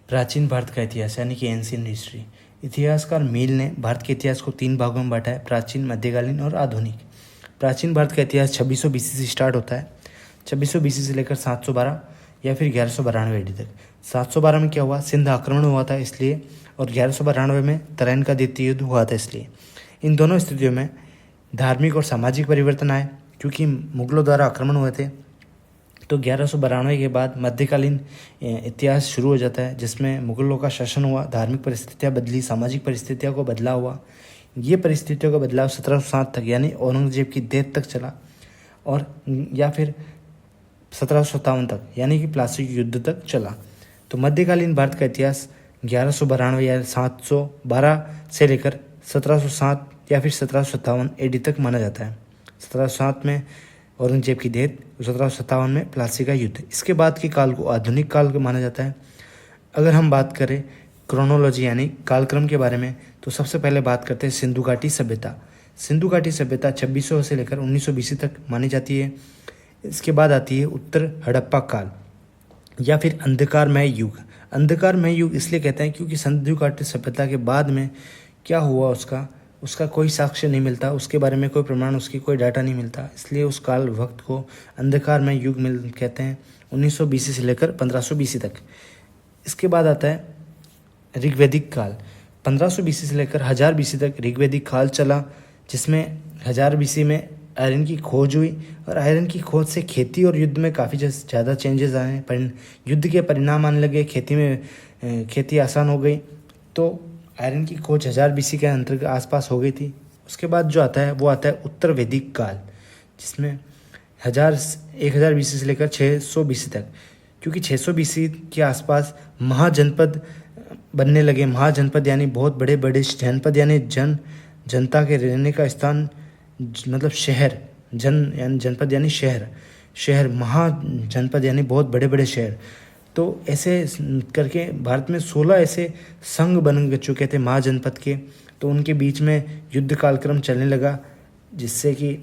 प्राचीन भारत का इतिहास यानी कि एंशियंट हिस्ट्री। इतिहासकार मील ने भारत के इतिहास को 3 भागों में बांटा है, प्राचीन, मध्यकालीन और आधुनिक। प्राचीन भारत का इतिहास 2600 बीसी से स्टार्ट होता है। 2600 बीसी से लेकर 712 या फिर 1192 एडी तक। 712 में क्या हुआ, सिंध आक्रमण हुआ था इसलिए, और 1192 में तराइन का द्वितीय युद्ध हुआ था इसलिए। इन दोनों स्थितियों में धार्मिक और सामाजिक परिवर्तन आए क्योंकि मुगलों द्वारा आक्रमण हुए थे। तो 1192 के बाद मध्यकालीन इतिहास शुरू हो जाता है, जिसमें मुगलों का शासन हुआ, धार्मिक परिस्थितियाँ बदली, सामाजिक परिस्थितियों को बदलाव हुआ। ये परिस्थितियों का बदलाव 1707 तक यानी औरंगजेब की डेथ तक चला, और या फिर 1757 तक यानी कि प्लासी युद्ध तक चला। तो मध्यकालीन भारत का इतिहास 1192 या 712 से लेकर 1707 या फिर 1757 एडी तक माना जाता है। 1707 में औरंगजेब की डेथ, 1757 में प्लासी का युद्ध। इसके बाद के काल को आधुनिक काल को माना जाता है। अगर हम बात करें क्रोनोलॉजी यानी कालक्रम के बारे में, तो सबसे पहले बात करते हैं सिंधु घाटी सभ्यता। सिंधु घाटी सभ्यता 2600 से लेकर 1900 बीसी तक मानी जाती है। इसके बाद आती है उत्तर हड़प्पा काल या फिर अंधकारमय युग। अंधकारमय युग इसलिए कहते हैं क्योंकि सिंधु घाटी सभ्यता के बाद में क्या हुआ उसका कोई साक्ष्य नहीं मिलता, उसके बारे में कोई प्रमाण, उसकी कोई डाटा नहीं मिलता, इसलिए उस काल वक्त को अंधकारमय युग कहते हैं। 1900 बीसी से लेकर 1500 बीसी तक। इसके बाद आता है ऋग्वैदिक काल। 1500 बीसी से लेकर 1000 बीसी तक ऋग्वैदिक काल चला, जिसमें 1000 बीसी में आयरन की खोज हुई, और आयरन की खोज से खेती और युद्ध में काफ़ी ज़्यादा चेंजेस आए। युद्ध के परिणाम आने लगे, खेती आसान हो गई। तो आयरन की खोज 1000 बीसी के अंतर्गत आसपास हो गई थी। उसके बाद जो आता है वो आता है उत्तर वैदिक काल, जिसमें 1000 बीसी से लेकर 600 बीसी तक, क्योंकि 600 बीसी के आसपास महाजनपद बनने लगे। महाजनपद यानी बहुत बड़े बड़े जनपद यानी जनता के रहने का स्थान, मतलब शहर, यानी जनपद यानी शहर, महाजनपद यानी बहुत बड़े बड़े शहर। तो ऐसे करके भारत में 16 ऐसे संघ बन चुके थे महाजनपद के। तो उनके बीच में युद्ध कालक्रम चलने लगा, जिससे कि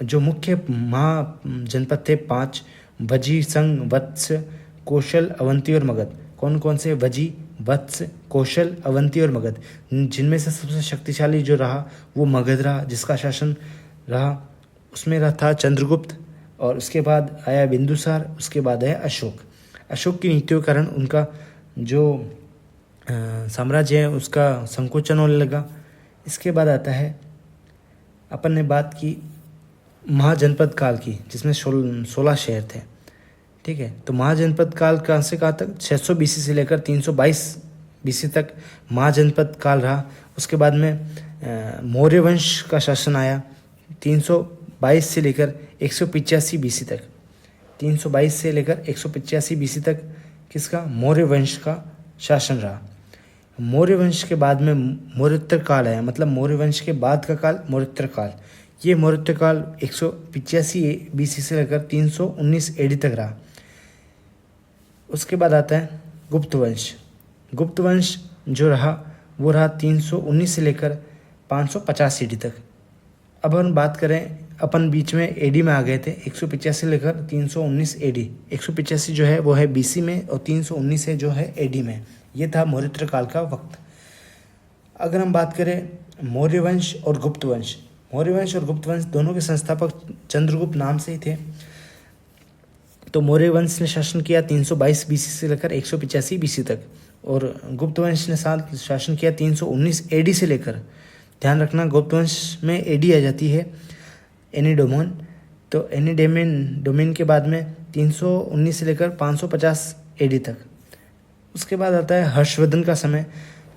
जो मुख्य महाजनपद थे 5, वजी, संघ, वत्स, कौशल, अवंती और मगध। कौन कौन से? वजी, वत्स, कौशल, अवंती और मगध। जिनमें से सबसे शक्तिशाली जो रहा वो मगध रहा, जिसका शासन रहा। उसमें रहा था चंद्रगुप्त, और उसके बाद आया बिंदुसार, उसके बाद आया अशोक। अशोक की नीतियों के कारण उनका जो साम्राज्य है उसका संकोचन होने लगा। इसके बाद आता है, अपन ने बात की महाजनपद काल की, जिसमें 16 शहर थे। ठीक है, तो महाजनपद काल कहाँ से कहाँ तक? 600 बीसी से लेकर 322 बीसी तक महाजनपद काल रहा। उसके बाद में मौर्य वंश का शासन आया 322 से लेकर 185 बीसी तक। 322 से लेकर 185 बीसी तक किसका? मौर्य वंश का शासन रहा। मौर्य वंश के बाद में मौर्योत्तर काल आया, मतलब मौर्य वंश के बाद का काल मौर्योत्तर काल। ये मौर्योत्तर काल 185 बीसी से लेकर 319 एडी तक रहा। उसके बाद आता है गुप्त वंश। गुप्त वंश जो रहा वो रहा 319 से लेकर 550 एडी तक। अब हम बात करें, अपन बीच में एडी में आ गए थे, 185 से लेकर 319 एडी। 185 जो है वो है बीसी में, और 319 है जो है एडी में। ये था मौर्योत्तर काल का वक्त। अगर हम बात करें मौर्य वंश और गुप्त वंश, मौर्य वंश और गुप्त वंश दोनों के संस्थापक चंद्रगुप्त नाम से ही थे। तो मौर्य वंश ने शासन किया 322 बीसी से लेकर 185 बीसी तक, और गुप्त वंश ने शासन किया 319 एडी से लेकर, ध्यान रखना गुप्त वंश में एडी आ जाती है, एनीडोमन। तो एनीडोमेन के बाद में 319 से लेकर 550 एडी तक। उसके बाद आता है हर्षवर्धन का समय,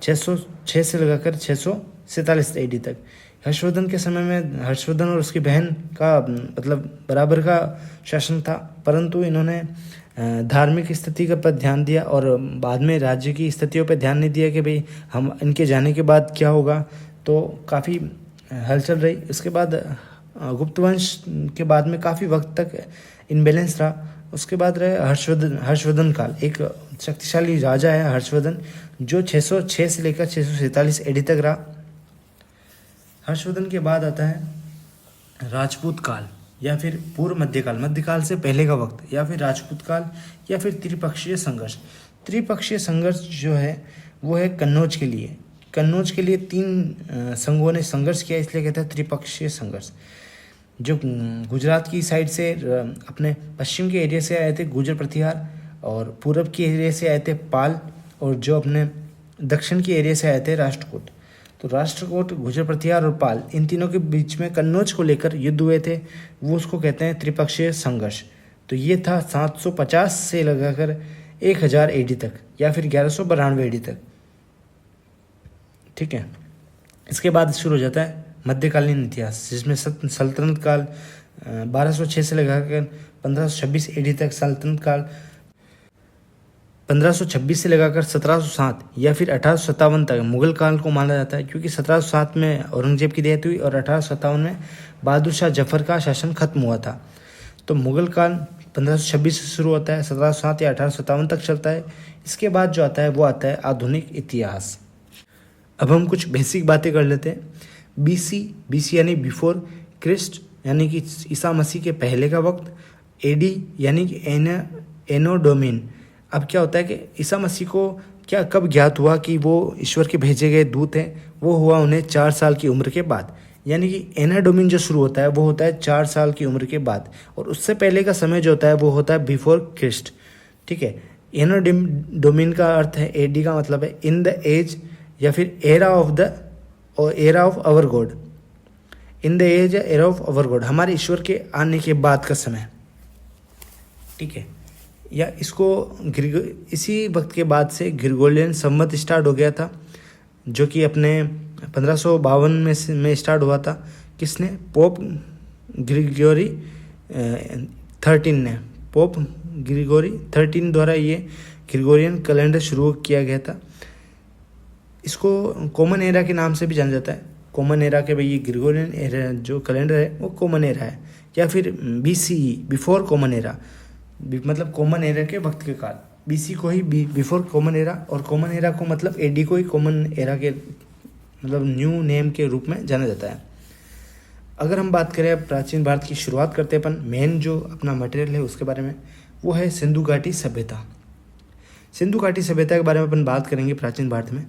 606 से लगाकर 647 एडी तक। हर्षवर्धन के समय में हर्षवर्धन और उसकी बहन का मतलब बराबर का शासन था, परंतु इन्होंने धार्मिक स्थिति पर ध्यान दिया, और बाद में राज्य की स्थितियों पर ध्यान नहीं दिया कि भाई हम इनके जाने के बाद क्या होगा। तो काफ़ी हलचल रही। उसके बाद गुप्त वंश के बाद में काफ़ी वक्त तक इनबैलेंस रहा। उसके बाद रहे हर्षवर्धन काल। एक शक्तिशाली राजा है हर्षवर्धन, जो 606 से लेकर 647 एडी तक रहा। हर्षवर्धन के बाद आता है राजपूत काल या फिर पूर्व मध्यकाल, मध्यकाल से पहले का वक्त, या फिर राजपूत काल, या फिर त्रिपक्षीय संघर्ष। त्रिपक्षीय संघर्ष जो है वो है कन्नौज के लिए। कन्नौज के लिए 3 संघों ने संघर्ष किया, इसलिए कहते हैं त्रिपक्षीय संघर्ष। जो गुजरात की साइड से अपने पश्चिम के एरिया से आए थे गुर्जर प्रतिहार, और पूरब के एरिया से आए थे पाल, और जो अपने दक्षिण के एरिया से आए थे राष्ट्रकूट। तो राष्ट्रकूट, गुर्जर प्रतिहार और पाल, इन तीनों के बीच में कन्नौज को लेकर युद्ध हुए थे, वो उसको कहते हैं त्रिपक्षीय संघर्ष। तो ये था 750 से लगाकर 1000 AD तक, या फिर 1192 AD तक। ठीक है, इसके बाद शुरू हो जाता है मध्यकालीन इतिहास, जिसमें सल्तनत काल 1206 से लगाकर 1526 AD तक, सल्तनत काल 1526 से लगाकर 1707 या फिर 1857 तक मुगल काल को माना जाता है, क्योंकि 1707 में औरंगजेब की डेथ हुई और 1857 में बहादुर शाह जफर का शासन खत्म हुआ था। तो मुगल काल 1526 से शुरू होता है, 1707 या 1857 तक चलता है। इसके बाद जो आता है वो आता है आधुनिक इतिहास। अब हम कुछ बेसिक बातें कर लेते हैं। बीसी यानी बिफोर क्रिस्ट, यानी कि ईसा मसीह के पहले का वक्त। AD यानी कि एनो डोमिन। अब क्या होता है कि ईसा मसीह को क्या कब ज्ञात हुआ कि वो ईश्वर के भेजे गए दूत हैं, वो हुआ उन्हें 4 साल की उम्र के बाद। यानी कि एना डोमिन जो शुरू होता है वो होता है 4 साल की उम्र के बाद, और उससे पहले का समय जो होता है वो होता है बिफोर क्रिस्ट। ठीक है, एना डोमिन का अर्थ है, AD का मतलब है इन द एज या फिर era of our god. In the age या एरा ऑफ आवर गॉड, हमारे ईश्वर के आने के बाद का समय। ठीक है, या इसको इसी वक्त के बाद से ग्रिगोरियन संवत स्टार्ट हो गया था, जो कि अपने 1552 में स्टार्ट हुआ था। किसने? पोप ग्रिगोरी 13 ने, पोप ग्रिगोरी 13 द्वारा ये ग्रिगोरियन कैलेंडर शुरू किया गया था। इसको कॉमन एरा के नाम से भी जाना जाता है। कॉमन एरा के भाई ये ग्रिगोरियन एरा जो कैलेंडर है वो कॉमन एरा है, या फिर BCE बिफोर कॉमन एरा, मतलब कॉमन एरा के वक्त के काल। BC को ही बिफोर कॉमन एरा, और कॉमन एरा को मतलब AD को ही कॉमन एरा के मतलब न्यू नेम के रूप में जाना जाता है। अगर हम बात करें प्राचीन भारत की, शुरुआत करते हैं अपन मेन जो अपना मटेरियल है उसके बारे में, वो है सिंधु घाटी सभ्यता। सिंधु घाटी सभ्यता के बारे में अपन बात करेंगे प्राचीन भारत में।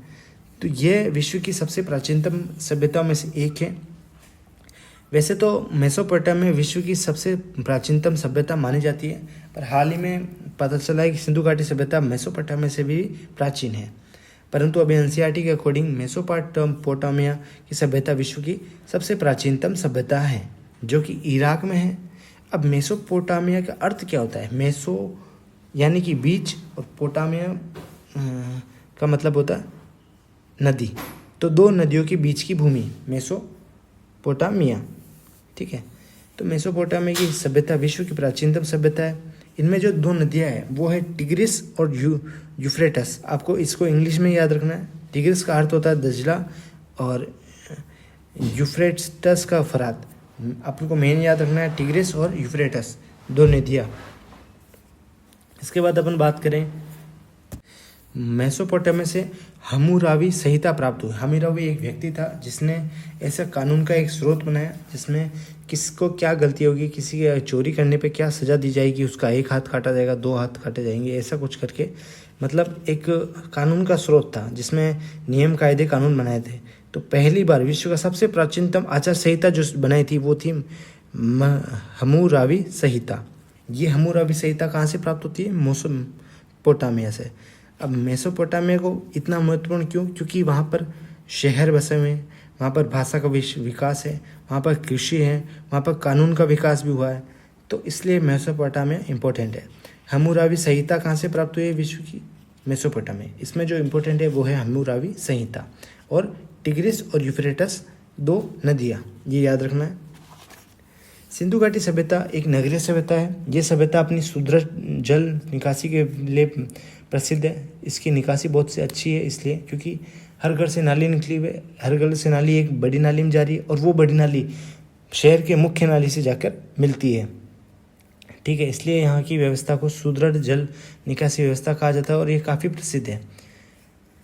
तो ये विश्व की सबसे प्राचीनतम सभ्यताओं में से एक है। वैसे तो मेसोपोटामिया विश्व की सबसे प्राचीनतम सभ्यता मानी जाती है, पर हाल ही में पता चला है कि सिंधु घाटी सभ्यता मेसोपोटामिया से भी प्राचीन है। परंतु अभी NCERT के अकॉर्डिंग मेसोपोटामिया की सभ्यता विश्व की सबसे प्राचीनतम सभ्यता है, जो कि इराक में है। अब मेसोपोटामिया का अर्थ क्या होता है? मेसो यानी कि बीच, और पोटामिया का मतलब होता है नदी। तो 2 नदियों के बीच की भूमि मेसोपोटामिया। ठीक है, तो मेसोपोटामिया की सभ्यता विश्व की प्राचीनतम सभ्यता है। इनमें जो 2 नदियां हैं वो है टिग्रिस और यूफ्रेटस। आपको इसको इंग्लिश में याद रखना है। टिग्रिस का अर्थ होता है दजला, और यूफ्रेटस का फरात। आपको मेन याद रखना है टिग्रिस और यूफ्रेटस, 2 नदियाँ। इसके बाद अपन बात करें मेसोपोटामिया से हम्मुराबी संहिता प्राप्त हुई। हम्मुराबी एक व्यक्ति था जिसने ऐसा कानून का एक स्रोत बनाया जिसमें किसको क्या गलती होगी, किसी के चोरी करने पे क्या सज़ा दी जाएगी, उसका 1 हाथ काटा जाएगा, 2 हाथ काटे जाएंगे, ऐसा कुछ करके मतलब एक कानून का स्रोत था जिसमें नियम कायदे कानून बनाए थे। तो पहली बार विश्व का सबसे प्राचीनतम आचार संहिता जो बनाई थी वो थी हम्मुराबी संहिता। ये हम्मुराबी संहिता कहाँ से प्राप्त होती है? मेसोपोटामिया से। अब मेसोपोटामिया को इतना महत्वपूर्ण क्यों? क्योंकि वहाँ पर शहर बसे हुए हैं, वहाँ पर भाषा का विकास है, वहाँ पर कृषि है, वहाँ पर कानून का विकास भी हुआ है, तो इसलिए मेसोपोटामिया इम्पोर्टेंट है। हम्मुराबी संहिता कहाँ से प्राप्त हुई है विश्व की? मेसोपोटामिया। इसमें जो इम्पोर्टेंट है वो है हम्मुराबी संहिता, और टिग्रिस और यूफ्रेटस 2 नदियाँ, ये याद रखना है। सिंधु घाटी सभ्यता एक नगरीय सभ्यता है। ये सभ्यता अपनी सुदृढ़ जल निकासी के लिए प्रसिद्ध है। इसकी निकासी बहुत से अच्छी है, इसलिए क्योंकि हर घर से नाली निकली हुई है, हर घर से नाली एक बड़ी नाली में जा रही है, और वो बड़ी नाली शहर के मुख्य नाली से जाकर मिलती है। ठीक है, इसलिए यहाँ की व्यवस्था को सुदृढ़ जल निकासी व्यवस्था कहा जाता है, और ये काफ़ी प्रसिद्ध है।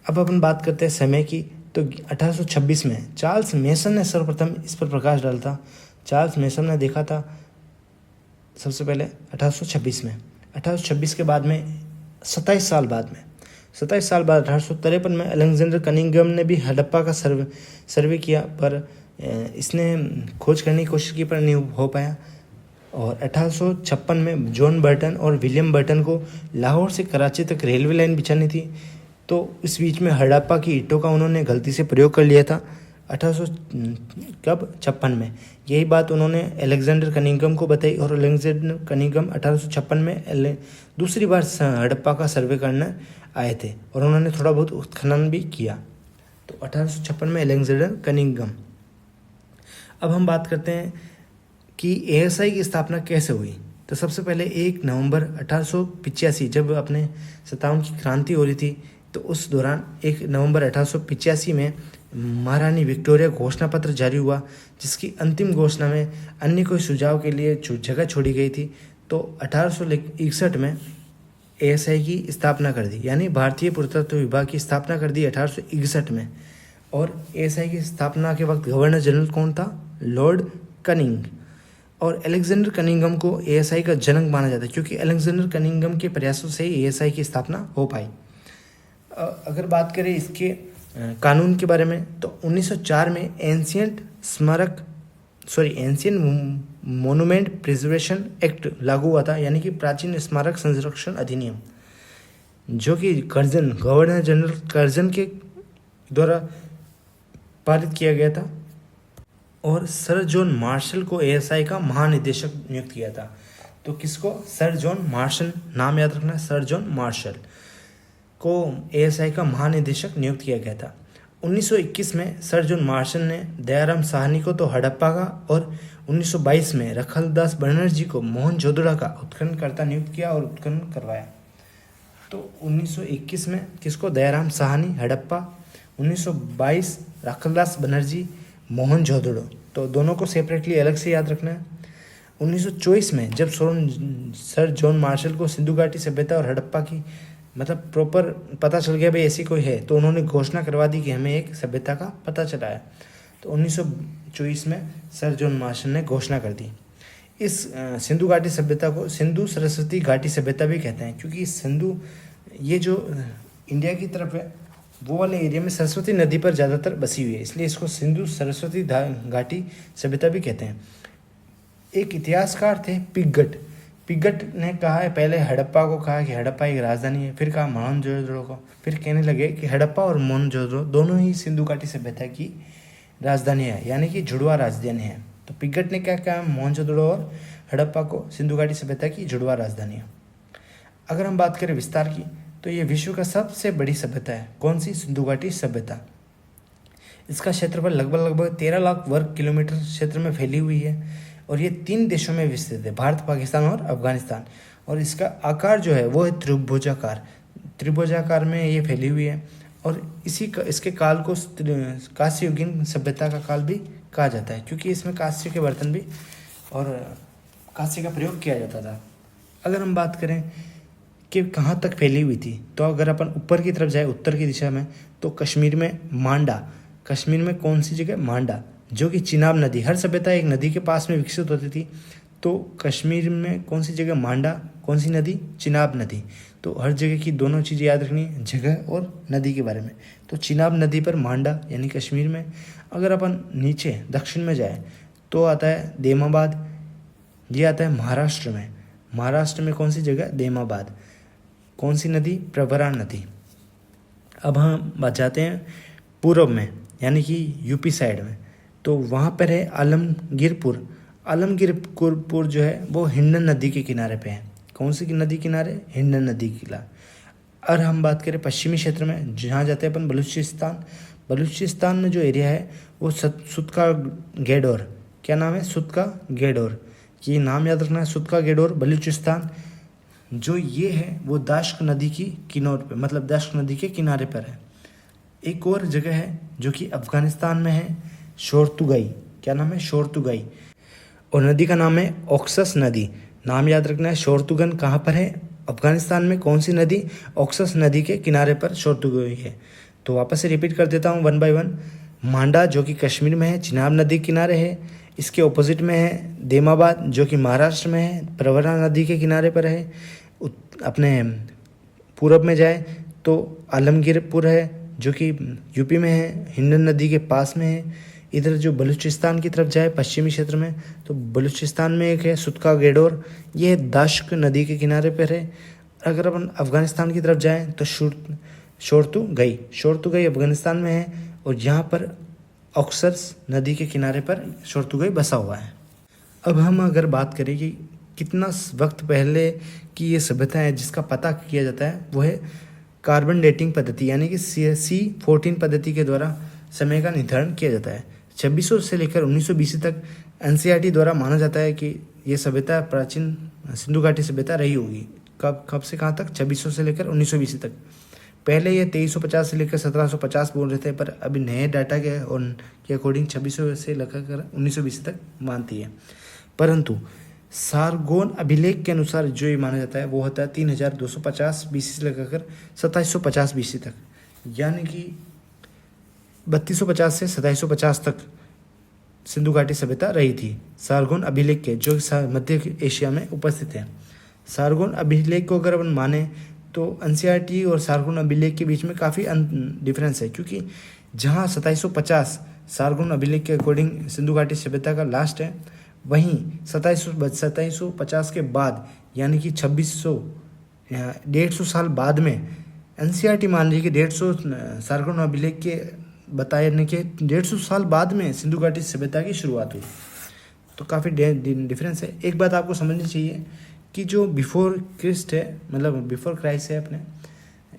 अब अपन बात करते हैं समय की। तो 1826 में चार्ल्स मेसन ने सर्वप्रथम इस पर प्रकाश डाला था। चार्ल्स मेसन ने देखा था सबसे पहले 1826 में। 1826 के बाद में 27 साल बाद में 27 साल बाद 1853 में अलेक्जेंडर कनिंघम ने भी हड़प्पा का सर्वे किया, पर इसने खोज करने की कोशिश की पर नहीं हो पाया। और 1856 में जॉन बर्टन और विलियम बर्टन को लाहौर से कराची तक रेलवे लाइन बिछानी थी, तो इस बीच में हड़प्पा की ईंटों का उन्होंने गलती से प्रयोग कर लिया था 1856 में। यही बात उन्होंने अलेक्जेंडर कनिंघम को बताई और अलेक्जेंडर कनिंघम 1856 में दूसरी बार हड़प्पा का सर्वे करने आए थे और उन्होंने थोड़ा बहुत उत्खनन भी किया। तो 1856 में अलेक्जेंडर कनिंघम। अब हम बात करते हैं कि एएसआई की स्थापना कैसे हुई। तो सबसे पहले 1 नवंबर 1885 जब अपने 57 की क्रांति हो रही थी, तो उस दौरान 1 नवंबर 1885 में महारानी विक्टोरिया घोषणा पत्र जारी हुआ, जिसकी अंतिम घोषणा में अन्य कोई सुझाव के लिए जगह छोड़ी गई थी। तो 1861 में एएसआई की स्थापना कर दी, यानी भारतीय पुरातत्व विभाग की स्थापना कर दी 1861 में। और एएसआई की स्थापना के वक्त गवर्नर जनरल कौन था? Lord cunning. और अलेक्जेंडर कनिंघम को एएसआई का जनक माना जाता है, क्योंकि अलेक्जेंडर कनिंघम के प्रयासों से ही एएसआई की स्थापना हो पाई। अगर बात करें इसके कानून के बारे में, तो 1904 में एंशियंट मोनूमेंट प्रिजर्वेशन एक्ट लागू हुआ था, यानी कि प्राचीन स्मारक संरक्षण अधिनियम, जो कि गवर्नर जनरल कर्जन के द्वारा पारित किया गया था। और सर जॉन मार्शल को एएसआई का महानिदेशक नियुक्त किया था। तो किसको? सर जॉन मार्शल, नाम याद रखना, सर जॉन मार्शल को एएसआई का महानिदेशक नियुक्त किया गया था। 1921 में सर जॉन मार्शल ने दयाराम साहनी को तो हड़प्पा का और 1922 में रखलदास बनर्जी को मोहनजोदड़ो का उत्खननकर्ता नियुक्त किया और उत्खनन करवाया। तो 1921 में किसको? दयाराम साहनी हड़प्पा, 1922 रखलदास बनर्जी मोहनजोदड़ो। तो दोनों को सेपरेटली अलग से याद रखना है। 1924 में जब सर जॉन मार्शल को सिंधु घाटी सभ्यता और हड़प्पा की मतलब प्रॉपर पता चल गया भाई ऐसी कोई है, तो उन्होंने घोषणा करवा दी कि हमें एक सभ्यता का पता चला है। तो 1924 में सर जॉन मार्शल ने घोषणा कर दी। इस सिंधु घाटी सभ्यता को सिंधु सरस्वती घाटी सभ्यता भी कहते हैं, क्योंकि सिंधु ये जो इंडिया की तरफ है वो वाले एरिया में सरस्वती नदी पर ज़्यादातर बसी हुई है, इसलिए इसको सिंधु सरस्वती घाटी सभ्यता भी कहते हैं। एक इतिहासकार थे पिगट ने कहा है, पहले हड़प्पा को कहा कि हड़प्पा एक राजधानी है, फिर कहा मोहनजोदड़ो को, फिर कहने लगे कि हड़प्पा और मोहनजोदड़ो दोनों ही सिंधु घाटी सभ्यता की राजधानी है, यानी कि जुड़वा राजधानी है। तो पिगट ने क्या कहा? मोहनजोदड़ो और हड़प्पा को सिंधु घाटी सभ्यता की जुड़वा राजधानी है। अगर हम बात करें विस्तार की, तो ये विश्व का सबसे बड़ी सभ्यता है। कौन सी? सिंधु घाटी सभ्यता। इसका क्षेत्रफल लगभग 13 लाख वर्ग किलोमीटर क्षेत्र में फैली हुई है और ये 3 देशों में विस्तृत है, भारत, पाकिस्तान और अफगानिस्तान। और इसका आकार जो है वो है त्रिभुजाकार में ये फैली हुई है। और इसके काल को कांस्ययुगीन सभ्यता का काल भी कहा जाता है, क्योंकि इसमें कांस्य के बर्तन भी और कांस्य का प्रयोग किया जाता था। अगर हम बात करें कि कहाँ तक फैली हुई थी, तो अगर अपन ऊपर की तरफ जाए, उत्तर की दिशा में, तो कश्मीर में मांडा, कश्मीर में कौन सी जगह? मांडा, जो कि चिनाब नदी, हर सभ्यता एक नदी के पास में विकसित होती थी। तो कश्मीर में कौन सी जगह? मांडा। कौन सी नदी? चिनाब नदी। तो हर जगह की दोनों चीज़ें याद रखनी है, जगह और नदी के बारे में। तो चिनाब नदी पर मांडा यानी कश्मीर में। अगर अपन नीचे दक्षिण में जाए तो आता है देमाबाद, ये आता है महाराष्ट्र में। महाराष्ट्र में कौन सी जगह? देमाबाद। कौन सी नदी? प्रवरा नदी। अब हम बात जाते हैं पूर्व में, यानी कि यूपी साइड में, तो वहाँ पर है आलमगीरपुर। आलमगीरपुर जो है वो हिंडन नदी के किनारे पे है। कौन सी नदी किनारे? हिंडन नदी किला। और हम बात करें पश्चिमी क्षेत्र में, जहाँ जाते हैं अपन बलूचिस्तान में जो एरिया है वो सुतका गेडोर। क्या नाम है? सुतका गेडोर। ये नाम याद रखना है, सुतका गेडोर, बलूचिस्तान। जो ये है वो दाश्क नदी की किनार पे, मतलब दाश्क नदी के किनारे पर है। एक और जगह है जो कि अफगानिस्तान में है, शोरतुगाई। क्या नाम है? शोरतुगाई। और नदी का नाम है ऑक्सस नदी। नाम याद रखना है। शोरतुगन कहाँ पर है? अफगानिस्तान में। कौन सी नदी? ऑक्सस नदी के किनारे पर शोरतुगाई है। तो वापस से रिपीट कर देता हूँ 1 बाय 1। मांडा जो कि कश्मीर में है, चिनाब नदी किनारे है। इसके ऑपोजिट में है देमाबाद जो कि महाराष्ट्र में है, प्रवरा नदी के किनारे पर है। अपने पूरब में जाए तो आलमगीरपुर है जो कि यूपी में है, हिंडन नदी के पास में है। इधर जो बलूचिस्तान की तरफ जाए पश्चिमी क्षेत्र में, तो बलूचिस्तान में एक है सुतका गेडोर, ये दाश्क नदी के किनारे पर है। अगर अपन अफ़गानिस्तान की तरफ जाएं तो शोरतुगई अफ़गानिस्तान में है, और यहाँ पर ऑक्सर्स नदी के किनारे पर शोरतुगई बसा हुआ है। अब हम अगर बात करें कि कितना वक्त पहले की ये सभ्यता है जिसका पता किया जाता है, वो है कार्बन डेटिंग पद्धति, यानी कि C14 पद्धति के द्वारा समय का निर्धारण किया जाता है। 2600 से लेकर 1920 तक NCERT द्वारा माना जाता है कि ये सभ्यता प्राचीन सिंधु घाटी सभ्यता रही होगी। कब से कहाँ तक? 2600 से लेकर 1920 तक। पहले ये 2350 से लेकर 1750 बोल रहे थे, पर अभी नए डाटा के अकॉर्डिंग 2600 से लेकर 1920 तक मानती है। परंतु सारगोन अभिलेख के अनुसार जो ये माना जाता है वो होता है 3250 BC से लेकर 2750 BC तक, यानी कि 3250 से 2750 तक सिंधु घाटी सभ्यता रही थी सारगोन अभिलेख के, जो मध्य एशिया में उपस्थित है। सारगोन अभिलेख को अगर अपन माने तो NCERT और सारगोन अभिलेख के बीच में काफ़ी डिफरेंस है, क्योंकि जहाँ 2750 सारगोन अभिलेख के अकॉर्डिंग सिंधु घाटी सभ्यता का लास्ट है, वहीं 2750 के बाद यानी कि 150 साल बाद में NCERT मान रही है कि 150 सारगोन अभिलेख के बताने के 150 साल बाद में सिंधु घाटी सभ्यता की शुरुआत हुई। तो काफ़ी डिफरेंस है। एक बात आपको समझनी चाहिए कि जो बिफोर क्रिस्ट है, मतलब बिफोर क्राइस्ट है, अपने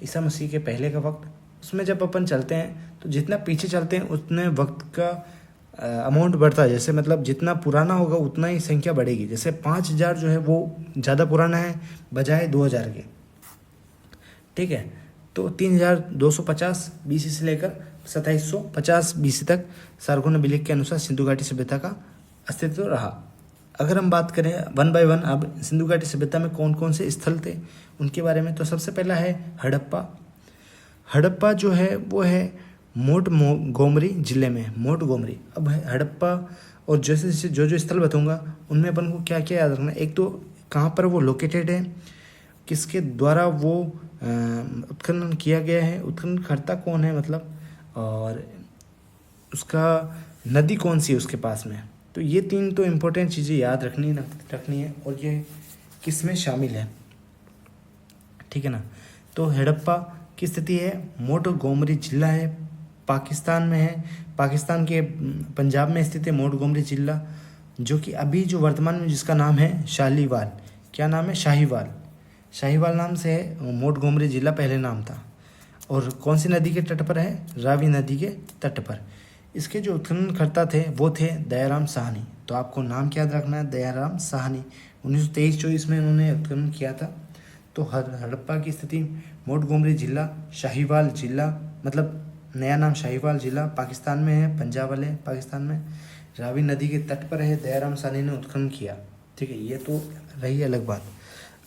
ईसा मसीह के पहले का वक्त, उसमें जब अपन चलते हैं तो जितना पीछे चलते हैं उतने वक्त का अमाउंट बढ़ता है। जैसे मतलब जितना पुराना होगा उतना ही संख्या बढ़ेगी। जैसे 5000 जो है वो ज़्यादा पुराना है बजाय 2000 के, ठीक है। तो 3250 BC से लेकर 2750 BC तक सारगोन अभिलेख के अनुसार सिंधु घाटी सभ्यता का अस्तित्व रहा। अगर हम बात करें वन बाय वन अब सिंधु घाटी सभ्यता में कौन कौन से स्थल थे उनके बारे में, तो सबसे पहला है हड़प्पा। हड़प्पा जो है वो है मोंटगोमरी जिले में, मोंटगोमरी। अब हड़प्पा और जैसे जैसे जो स्थल बताऊंगा उनमें अपन को क्या क्या याद रखना है। एक तो कहाँ पर वो लोकेटेड है, किसके द्वारा वो उत्खनन किया गया है, उत्खननकर्ता कौन है मतलब, और उसका नदी कौन सी है उसके पास में। तो ये 3 तो इम्पोर्टेंट चीज़ें याद रखनी है, और ये किस में शामिल है, ठीक है ना। तो हड़प्पा की स्थिति है, मोंटगोमरी जिला है, पाकिस्तान में है। पाकिस्तान के पंजाब में स्थित है मोंटगोमरी जिला, जो कि अभी जो वर्तमान में जिसका नाम है शालीवाल। क्या नाम है? शाहीवाल नाम से है। मोंटगोमरी जिला पहले नाम था। और कौन सी नदी के तट पर है? रावी नदी के तट पर। इसके जो उत्खननकर्ता थे वो थे दयाराम साहनी। तो आपको नाम क्या याद रखना है? दयाराम साहनी। 1923-24 में उन्होंने उत्खनन किया था। तो हड़प्पा की स्थिति मोंटगोमरी जिला, शाहीवाल जिला, मतलब नया नाम शाहीवाल जिला, पाकिस्तान में है, पंजाब वाले पाकिस्तान में, रावी नदी के तट पर है, दयाराम साहनी ने उत्खनन किया, ठीक है। ये तो रही अलग बात।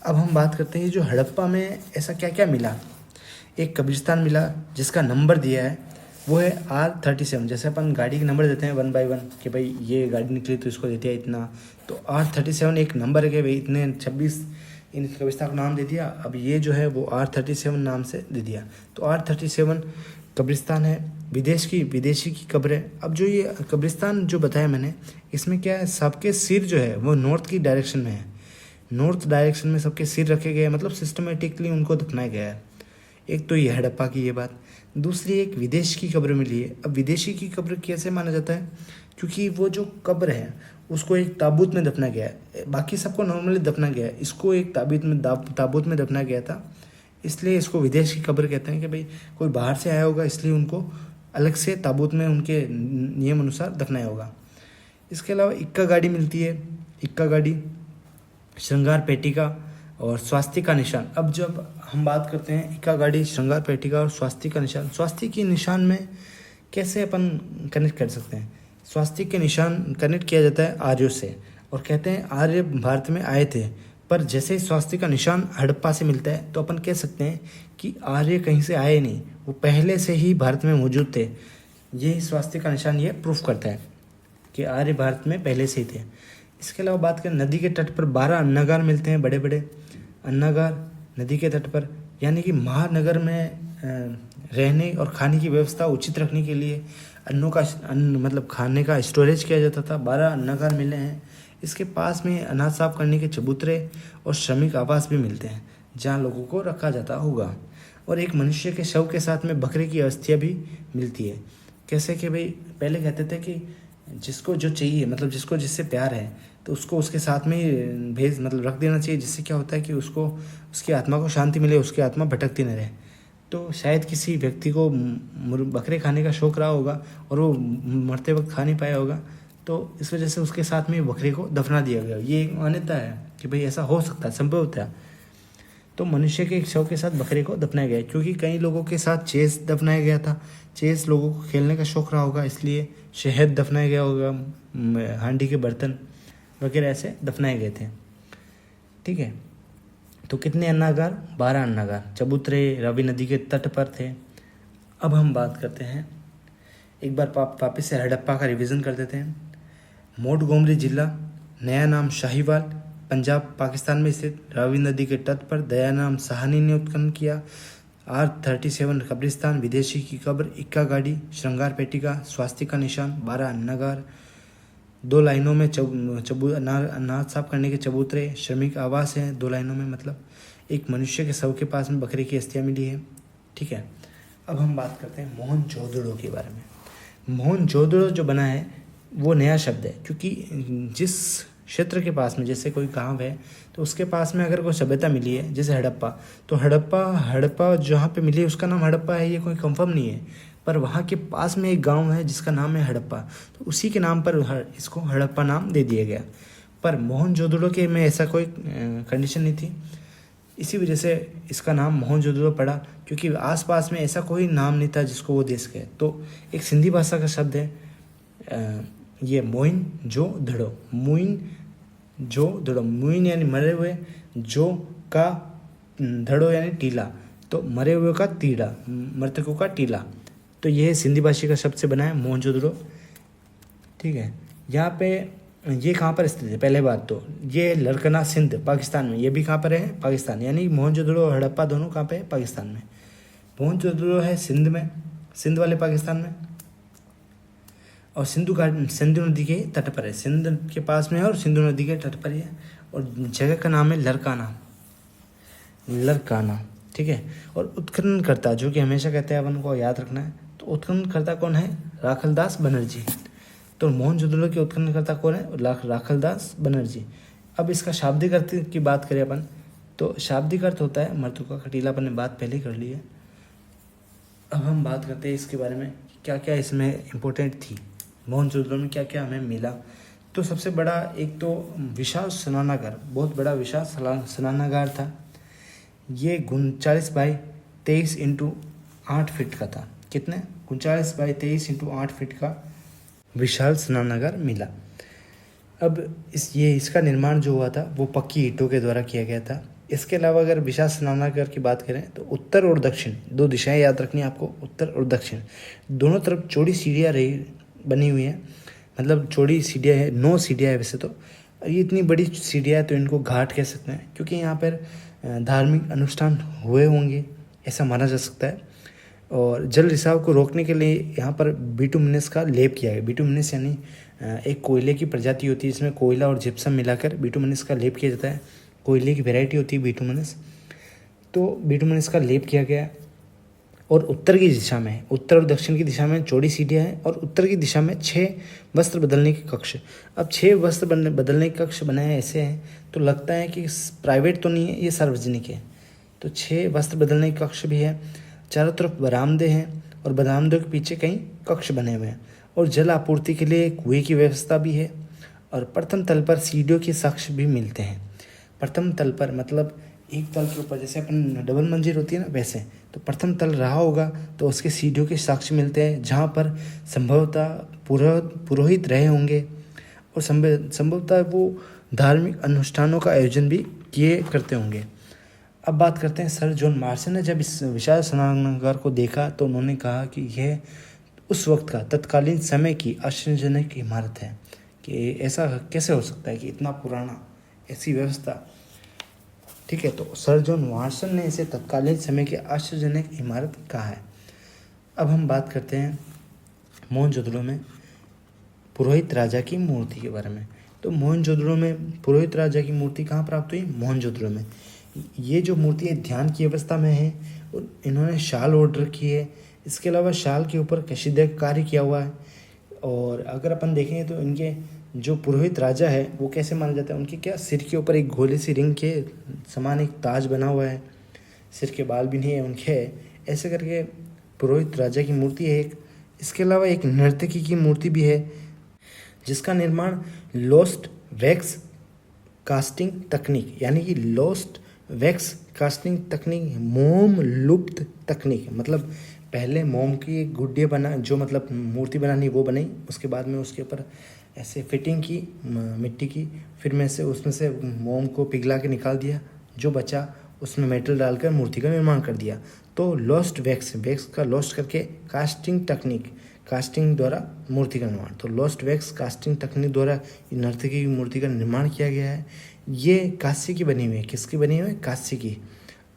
अब हम बात करते हैं जो हड़प्पा में ऐसा क्या क्या मिला। एक कब्रिस्तान मिला जिसका नंबर दिया है वो है R37। जैसे अपन गाड़ी के नंबर देते हैं 1 by 1 कि भाई ये गाड़ी निकली तो इसको देते हैं इतना, तो R37 एक नंबर है कि भाई इतने 26 इन कब्रिस्तान को नाम दे दिया। अब ये जो है वो R37 नाम से दे दिया। तो R37 कब्रिस्तान है। विदेशी की कब्र है। अब जो ये कब्रिस्तान जो बताया मैंने, इसमें क्या है, सबके सिर जो है वो नॉर्थ की डायरेक्शन में है। नॉर्थ डायरेक्शन में सबके सिर रखे गए हैं, मतलब सिस्टमेटिकली उनको दफनाया गया है। एक तो ये हड़प्पा की ये बात। दूसरी एक विदेश की कब्र मिली है। अब विदेशी की कब्र कैसे माना जाता है? क्योंकि वो जो कब्र है उसको एक ताबूत में दफना गया है। बाकी सबको नॉर्मली दफना गया है, इसको एक ताबूत में दफना गया था, इसलिए इसको विदेश की कब्र कहते हैं कि भाई कोई बाहर से आया होगा इसलिए उनको अलग से ताबूत में उनके नियम अनुसार दफनाया होगा। इसके अलावा इक्का गाड़ी मिलती है। इक्का गाड़ी, श्रृंगार पेटिका और स्वास्तिक का निशान। अब जब हम बात करते हैं इक्का गाड़ी, श्रृंगार पेटिका और स्वास्तिक का निशान, स्वास्तिक के निशान में कैसे अपन कनेक्ट कर सकते हैं? स्वास्तिक के निशान कनेक्ट किया जाता है आर्यों से, और कहते हैं आर्य भारत में आए थे, पर जैसे ही स्वास्तिक का निशान हड़प्पा से मिलता है तो अपन कह सकते हैं कि आर्य कहीं से आए नहीं, वो पहले से ही भारत में मौजूद थे। यही स्वास्तिक का निशान ये प्रूफ करता है कि आर्य भारत में पहले से ही थे। इसके अलावा बात करें, नदी के तट पर 12 अन्नागार मिलते हैं, बड़े बड़े अन्नागार नदी के तट पर। यानी कि महानगर में रहने और खाने की व्यवस्था उचित रखने के लिए अन्न मतलब खाने का स्टोरेज किया जाता था। 12 अन्नागार मिले हैं। इसके पास में अनाज साफ करने के चबूतरे और श्रमिक आवास भी मिलते हैं जहाँ लोगों को रखा जाता होगा। और एक मनुष्य के शव के साथ में बकरे की अस्थियाँ भी मिलती है। कैसे कि भाई पहले कहते थे कि जिसको जो चाहिए, मतलब जिसको जिससे प्यार है तो उसको उसके साथ में ही मतलब रख देना चाहिए, जिससे क्या होता है कि उसको उसकी आत्मा को शांति मिले, उसकी आत्मा भटकती न रहे। तो शायद किसी व्यक्ति को बकरे खाने का शौक़ रहा होगा और वो मरते वक्त खा नहीं पाया होगा, तो इस वजह से उसके साथ में बकरे को दफना दिया गया। ये एक मान्यता है कि भाई ऐसा हो सकता है, संभव होता है। तो मनुष्य के एक शव के साथ बकरे को दफनाया गया, क्योंकि कई लोगों के साथ चेस दफनाया गया था। चेस लोगों को खेलने का शौक़ रहा होगा, इसलिए शहद दफनाया गया होगा, हांडी के बर्तन वगैरह ऐसे दफनाए गए थे। ठीक है, तो कितने अन्नागार? 12 अन्नागार। चबूतरे रावी नदी के तट पर थे। अब हम बात करते हैं, एक बार वापस से हड़प्पा का रिवीजन कर देते हैं। मोंटगोमरी जिला, नया नाम शाहीवाल, पंजाब पाकिस्तान में स्थित, रावी नदी के तट पर दयाराम साहनी ने उत्खनन किया। R37 कब्रिस्तान, विदेशी की कब्र, इक्का गाड़ी, श्रृंगार पेटिका, स्वास्तिक का निशान, 12 अन्नागार, 2 लाइनों में अनाज साफ करने के चबूतरे, श्रमिक आवास हैं 2 लाइनों में, मतलब एक मनुष्य के शव के पास में बकरे की अस्थियाँ मिली है। ठीक है, अब हम बात करते हैं मोहनजोदड़ो के बारे में। मोहनजोदड़ो जो बना है वो नया शब्द है, क्योंकि जिस क्षेत्र के पास में जैसे कोई गांव है तो उसके पास में अगर कोई सभ्यता मिली है, जैसे हड़प्पा, तो हड़प्पा जहाँ पे मिली है उसका नाम हड़प्पा है, ये कोई कंफर्म नहीं है, पर वहाँ के पास में एक गांव है जिसका नाम है हड़प्पा, तो उसी के नाम पर इसको हड़प्पा नाम दे दिया गया। पर मोहनजोदड़ो के में ऐसा कोई कंडीशन नहीं थी, इसी वजह से इसका नाम मोहनजोदड़ो पड़ा, क्योंकि आसपास में ऐसा कोई नाम नहीं था जिसको वो दे सके। तो एक सिंधी भाषा का शब्द है ये मोइनजोदड़ो। मोइनजोदड़ो, मोइन यानी मरे हुए, जो का धड़ो यानी टीला, तो मरे हुए का तीड़ा, मृतकों का टीला। तो ये सिंधी भाषा का शब्द से बना है मोहनजोदड़ो। ठीक है, यहाँ पे ये कहाँ पर स्थित है? पहले बात तो ये लड़कना सिंध पाकिस्तान में, ये भी कहाँ पर है? पाकिस्तान। यानी मोहनजोदड़ो और हड़प्पा दोनों कहाँ पे है? पाकिस्तान में। मोहनजोदड़ो है सिंध में, सिंध वाले पाकिस्तान में, और सिंधु नदी के तट पर है, सिंध के पास में है और सिंधु नदी के तट पर ही है। और जगह का नाम है लरकाना। ठीक है, और उत्खननकर्ता जो कि हमेशा कहते हैं अपन को याद रखना है, तो उत्खननकर्ता कौन है? राखलदास बनर्जी। तो मोहनजोदड़ो के उत्खननकर्ता कौन है? राखलदास बनर्जी। अब इसका शाब्दिक अर्थ की बात करें अपन, तो शाब्दिक अर्थ होता है मृतकों का टीला। अपन ने बात पहले कर ली है। अब हम बात करते हैं इसके बारे में क्या क्या इसमें इम्पोर्टेंट थी, मोहनजोदड़ो में क्या क्या हमें मिला। तो सबसे बड़ा एक तो विशाल स्नानागार, बहुत बड़ा विशाल स्नानागार था। ये 39 बाई 23 इंटू 8 फीट का था। कितने? 39 बाई 23 इंटू 8 फीट का विशाल स्नानागार मिला। अब इसका निर्माण जो हुआ था वो पक्की ईंटों के द्वारा किया गया था। इसके अलावा अगर विशाल स्नानागार की बात करें तो उत्तर और दक्षिण 2 दिशाएं याद रखनी है आपको, उत्तर और दक्षिण दोनों तरफ चौड़ी सीढ़ियाँ बनी हुई है, मतलब चौड़ी सीढ़ियाँ है, 9 सीढ़ियाँ है वैसे तो। ये इतनी बड़ी सीढ़ियाँ है तो इनको घाट कह सकते हैं, क्योंकि यहाँ पर धार्मिक अनुष्ठान हुए होंगे ऐसा माना जा सकता है। और जल रिसाव को रोकने के लिए यहाँ पर बिटुमिनस का लेप किया गया। बिटुमिनस यानी एक कोयले की प्रजाति होती है, इसमें कोयला और जिप्सम मिलाकर बिटुमिनस का लेप किया जाता है। कोयले की वैरायटी होती है बिटुमिनस, तो बिटुमिनस का लेप किया गया। और उत्तर की दिशा में, उत्तर और दक्षिण की दिशा में चौड़ी सीढ़ियाँ हैं, और उत्तर की दिशा में 6 वस्त्र बदलने के कक्ष। अब 6 वस्त्र बदलने के कक्ष बनाए ऐसे हैं तो लगता है कि प्राइवेट तो नहीं है, ये सार्वजनिक है। तो 6 वस्त्र बदलने के कक्ष भी है, चारों तरफ बरामदे हैं, और बरामदों के पीछे कई कक्ष बने हुए हैं, और जल आपूर्ति के लिए कुएं की व्यवस्था भी है। और प्रथम तल पर सीढ़ियों के साक्ष्य भी मिलते हैं। प्रथम तल पर मतलब एक तल के ऊपर, जैसे अपन डबल मंजिल होती है ना, वैसे तो प्रथम तल रहा होगा तो उसके सीढ़ियों के साक्ष्य मिलते हैं, जहाँ पर संभवतः पुरोहित रहे होंगे, और संभवतः वो धार्मिक अनुष्ठानों का आयोजन भी किए करते होंगे। अब बात करते हैं सर जॉन मार्शन ने जब इस विशाल स्नानागार को देखा तो उन्होंने कहा कि यह उस वक्त का तत्कालीन समय की आश्चर्यजनक इमारत है, कि ऐसा कैसे हो सकता है कि इतना पुराना ऐसी व्यवस्था। ठीक है, तो सर जॉन मार्शल ने इसे तत्कालीन समय की आश्चर्यजनक इमारत कहा है। अब हम बात करते हैं मोहनजोदड़ो में पुरोहित राजा की मूर्ति के बारे में। तो मोहनजोदड़ो में पुरोहित राजा की मूर्ति कहाँ प्राप्त हुई? मोहनजोदड़ो में। ये जो मूर्ति है ध्यान की अवस्था में है और इन्होंने शाल ओढ़ रखी है। इसके अलावा शाल के ऊपर कशीदा कार्य किया हुआ है। और अगर अपन देखेंगे तो इनके जो पुरोहित राजा है वो कैसे माना जाता है, उनके क्या सिर के ऊपर एक गोले सी रिंग के समान एक ताज बना हुआ है, सिर के बाल भी नहीं है उनके, ऐसे करके पुरोहित राजा की मूर्ति है एक। इसके अलावा एक नर्तकी की मूर्ति भी है जिसका निर्माण लोस्ट वैक्स कास्टिंग तकनीक, यानी कि लोस्ट वैक्स कास्टिंग तकनीक, मोम लुप्त तकनीक, मतलब पहले मोम की एक गुड्डिया बना, जो मतलब मूर्ति बनानी वो बनाई, उसके बाद में उसके ऊपर ऐसे फिटिंग की मिट्टी की, फिर में से उसमें से मोम को पिघला के निकाल दिया, जो बचा उसमें मेटल डालकर मूर्ति का निर्माण कर दिया। तो लॉस्ट वैक्स का लॉस्ट करके कास्टिंग तकनीक, कास्टिंग द्वारा मूर्ति का निर्माण, तो लॉस्ट वैक्स कास्टिंग तकनीक द्वारा नर्तकी की मूर्ति का निर्माण किया गया है। ये कांस्य की बनी हुई है। किसकी बनी हुई है? कांस्य की।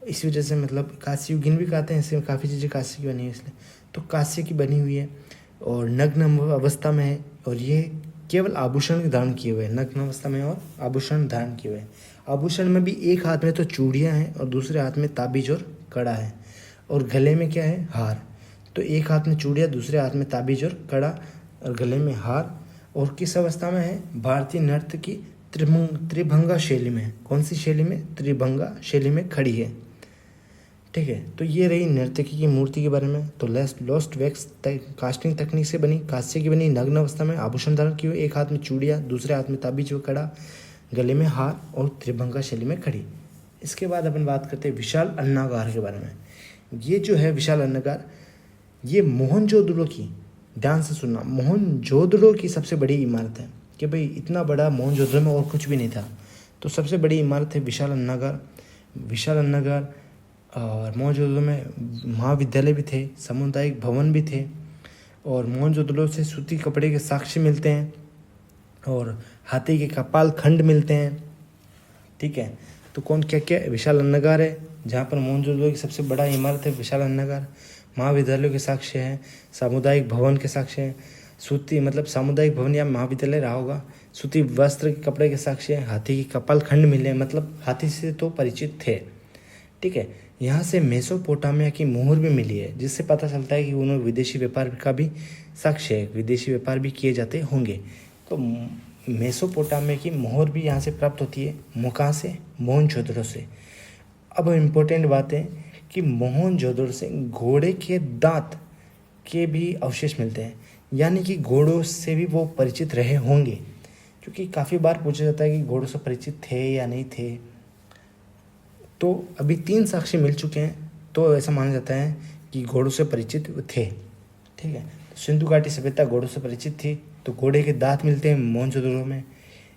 इस वजह से मतलब कांस्य युगीन भी कहते हैं, इसमें काफ़ी चीज़ें कांस्य की बनी है इसलिए। तो कांस्य की बनी हुई है और नग्न अवस्था में है और ये केवल आभूषण धारण किए हुए हैं, नग्न अवस्था में और आभूषण धारण किए हुए हैं। आभूषण में भी एक हाथ में तो चूड़ियाँ हैं और दूसरे हाथ में ताबीज और कड़ा है, और गले में क्या है? हार। तो एक हाथ में चूड़ियाँ, दूसरे हाथ में ताबीज और कड़ा और गले में हार। और किस अवस्था में है? भारतीय नृत्य की त्रिभंगा शैली में। कौन सी शैली में? त्रिभंगा शैली में खड़ी है। ठीक है, तो ये रही नर्तकी की मूर्ति के बारे में। तो लॉस्ट वैक्स कास्टिंग तकनीक से बनी, कांस्य की बनी, नग्न अवस्था में, आभूषण धारण की हुई, एक हाथ में चूड़ियाँ, दूसरे हाथ में ताबीज व कड़ा, गले में हार और त्रिभंगा शैली में खड़ी। इसके बाद अपन बात करते हैं विशाल अन्नागार के बारे में। ये जो है विशाल अन्नागार, ये मोहनजोदड़ो की, ध्यान से सुनना, मोहनजोदड़ो की सबसे बड़ी इमारत है। कि भाई इतना बड़ा मोहनजोदड़ो में और कुछ भी नहीं था, तो सबसे बड़ी इमारत है विशाल अन्नागार। विशाल अन्नागार और मोहनजोदड़ो में महाविद्यालय भी थे, सामुदायिक भवन भी थे, और मोहनजोदड़ो से सूती कपड़े के साक्ष्य मिलते हैं और हाथी के कपाल खंड मिलते हैं। ठीक है, तो कौन क्या क्या? विशाल अन्नागार है जहाँ पर मोहनजोदड़ो की सबसे बड़ा इमारत है विशाल अन्नागार। महाविद्यालयों के साक्ष्य हैं, सामुदायिक भवन के साक्ष्य हैं, सूती मतलब सामुदायिक भवन या महाविद्यालय रहा होगा, सूती वस्त्र के कपड़े के साक्ष्य हैं, हाथी के कपाल खंड मिले, मतलब हाथी से तो परिचित थे। ठीक है, यहाँ से मेसोपोटामिया की मोहर भी मिली है, जिससे पता चलता है कि उन्होंने विदेशी व्यापार का भी साक्ष्य है, विदेशी व्यापार भी किए जाते होंगे। तो मेसोपोटामिया की मोहर भी यहाँ से प्राप्त होती है। कहाँ से? मोहनजोदड़ो से। अब इम्पोर्टेंट बात है कि मोहनजोदड़ो से घोड़े के दांत के भी अवशेष मिलते हैं, यानी कि घोड़ों से भी वो परिचित रहे होंगे, क्योंकि काफ़ी बार पूछा जाता है कि घोड़ों से परिचित थे या नहीं थे। तो अभी 3 साक्ष्य मिल चुके हैं, तो ऐसा माना जाता है कि घोड़ों से परिचित थे। ठीक है, तो सिंधु घाटी सभ्यता घोड़ों से परिचित थी, तो घोड़े के दांत मिलते हैं मोहनजोदड़ो में।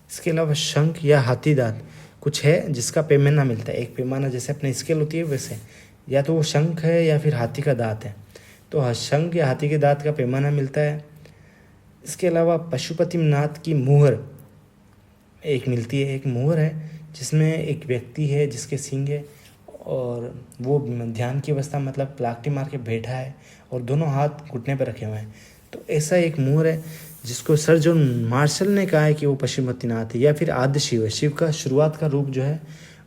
इसके अलावा शंख या हाथी दांत कुछ है जिसका पैमाना मिलता है, एक पैमाना जैसे अपने स्केल होती है वैसे, या तो वो शंख है या फिर हाथी का दांत है, तो शंख या हाथी के दांत का पैमाना मिलता है। इसके अलावा पशुपतिनाथ की मुहर एक मिलती है, एक मुहर है जिसमें एक व्यक्ति है जिसके सींग है और वो ध्यान की अवस्था मतलब प्लाक्टी मार के बैठा है और दोनों हाथ घुटने पर रखे हुए हैं। तो ऐसा एक मुहर है जिसको सर जॉन मार्शल ने कहा है कि वो पशुपतिनाथ है या फिर आद्य शिव है, शिव का शुरुआत का रूप जो है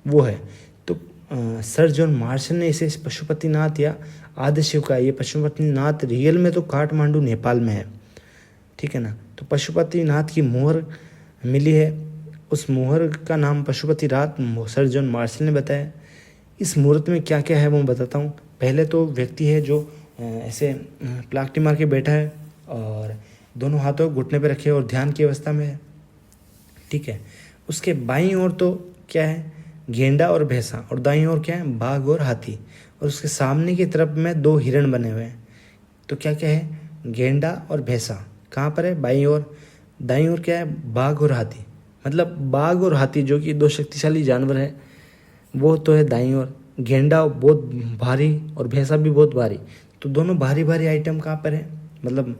वो है। तो सर जॉन मार्शल ने इसे पशुपतिनाथ या आद्य शिव का, ये पशुपतिनाथ रियल में तो काठमांडू नेपाल में है। ठीक है ना, तो पशुपतिनाथ की मोहर मिली है, उस मोहर का नाम पशुपतिनाथ सर जॉन मार्शल ने बताया। इस मूर्त में क्या क्या है वो मैं बताता हूँ। पहले तो व्यक्ति है जो ऐसे प्लाक्टी मार के बैठा है और दोनों हाथों घुटने पे रखे और ध्यान की अवस्था में है। ठीक है, उसके बाईं ओर तो क्या है? गेंडा और भैंसा, और दाईं ओर क्या है? बाघ और हाथी, और उसके सामने की तरफ में 2 हिरण बने हुए हैं। तो क्या क्या है? गेंडा और भैंसा कहाँ पर है? बाईं ओर। दाईं ओर क्या है? बाघ और हाथी, मतलब बाघ और हाथी जो कि 2 शक्तिशाली जानवर है, वो तो है दाईं ओर। गेंडा बहुत भारी और भैंसा भी बहुत भारी, तो दोनों भारी भारी आइटम कहाँ पर है? मतलब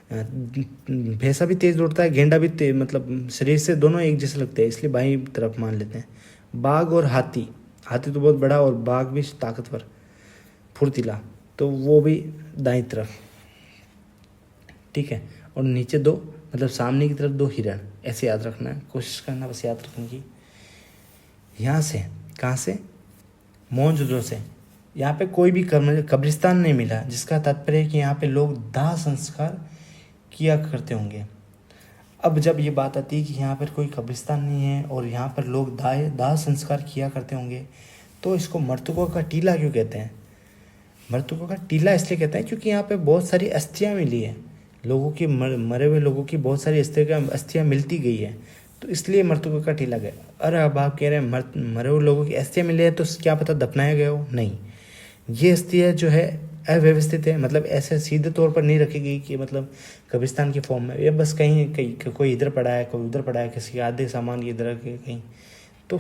भैंसा भी तेज दौड़ता है, गेंडा भी तेज, मतलब शरीर से दोनों एक जैसे लगते हैं, इसलिए बाईं तरफ मान लेते हैं। बाघ और हाथी हाथी तो बहुत बड़ा और बाघ भी ताकतवर फुर्तीला, तो वो भी दाईं तरफ, ठीक है। और नीचे दो, मतलब सामने की तरफ दो हिरण, ऐसे याद रखना है, कोशिश करना बस याद रखने की। यहाँ से, कहाँ से, मोहनजोदड़ो से, यहाँ पे कोई भी कब्रिस्तान नहीं मिला, जिसका तात्पर्य है कि यहाँ पे लोग दाह संस्कार किया करते होंगे। अब जब ये बात आती है कि यहाँ पर कोई कब्रिस्तान नहीं है और यहाँ पर लोग दाह संस्कार किया करते होंगे, तो इसको मृतकों का टीला क्यों कहते हैं? मृतकों का टीला इसलिए कहते हैं क्योंकि यहाँ पे बहुत सारी अस्थियाँ मिली है, लोगों की मरे हुए लोगों की बहुत सारी अस्थियाँ मिलती गई है, तो इसलिए मृतकों का टीला गया। अरे अब आप कह रहे हैं मरे हुए लोगों की अस्थियाँ मिली है तो क्या पता दफनाया गया हो? नहीं, ये अस्थियाँ जो है अव्यवस्थित है, मतलब ऐसे सीधे तौर पर नहीं रखी गई कि मतलब कब्रिस्तान की फॉर्म में, ये बस कहीं कहीं कोई इधर पड़ा है, कोई उधर पड़ा है, किसी आधे सामान की इधर कहीं, तो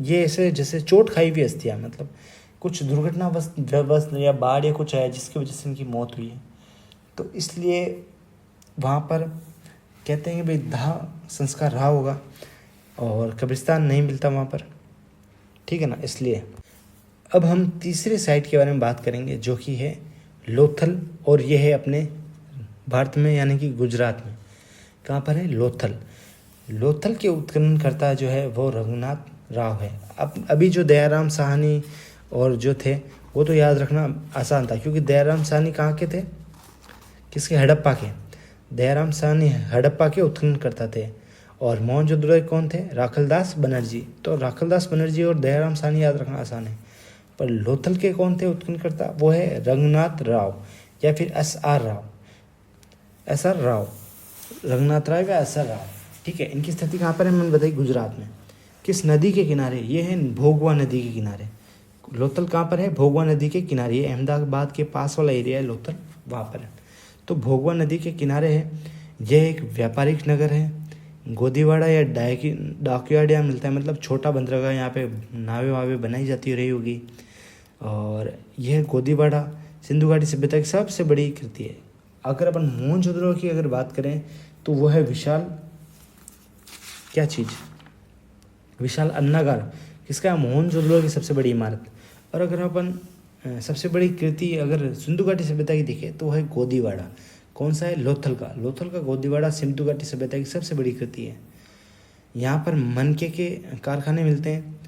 ये ऐसे जैसे चोट खाई हुई अस्थियाँ, मतलब कुछ दुर्घटना बस या बाढ़ या कुछ है जिसकी वजह से इनकी मौत हुई है, तो इसलिए वहाँ पर कहते हैं कि भाई दाह संस्कार रहा होगा और कब्रिस्तान नहीं मिलता वहाँ पर, ठीक है ना, इसलिए। अब हम तीसरे साइट के बारे में बात करेंगे जो कि है लोथल, और ये है अपने भारत में यानी कि गुजरात में। कहाँ पर है? लोथल। लोथल के उत्खननकर्ता जो है वो रघुनाथ राव है। अब अभी जो दयाराम साहनी और जो थे वो तो याद रखना आसान था, क्योंकि दयाराम साहनी कहाँ के थे? किसके? हड़प्पा के। दयाराम साहनी हड़प्पा के उत्खननकर्ता थे। और मोहनजोदड़ो कौन थे? राखलदास बनर्जी। तो राखलदास बनर्जी और दयाराम साहनी याद रखना आसान है। पर लोथल के कौन थे उत्खननकर्ता? वो है रघुनाथ राव या फिर SR राव। SR राव, रघुनाथ राव या SR राव, ठीक है। इनकी स्थिति कहाँ पर है मैंने बताई? गुजरात में। किस नदी के किनारे? ये है भोगवा नदी के किनारे। लोथल कहाँ पर है? भोगवा नदी के किनारे। ये अहमदाबाद के पास वाला एरिया है लोथल, वहाँ पर है। तो भोगवा नदी के किनारे है। यह एक व्यापारिक नगर है। गोदीवाड़ा या डाकयार्ड यहाँ मिलता है, मतलब छोटा बंदरगाह, यहाँ पे नावें वावें बनाई जाती रही होगी। और यह गोदीवाड़ा सिंधु घाटी सभ्यता की सबसे बड़ी कृति है। अगर अपन मोहनजोदड़ो की अगर बात करें तो वह है विशाल, क्या चीज़? विशाल अन्नागार। किसका? मोहनजोदड़ो की सबसे बड़ी इमारत। और अगर अपन सबसे बड़ी कृति अगर सिंधु घाटी सभ्यता की देखें तो है गोदीवाड़ा। कौन सा है? लोथल का। लोथल का गोदीवाड़ा सिंधु घाटी सभ्यता की सबसे बड़ी कृति है। यहाँ पर मनके के कारखाने मिलते हैं,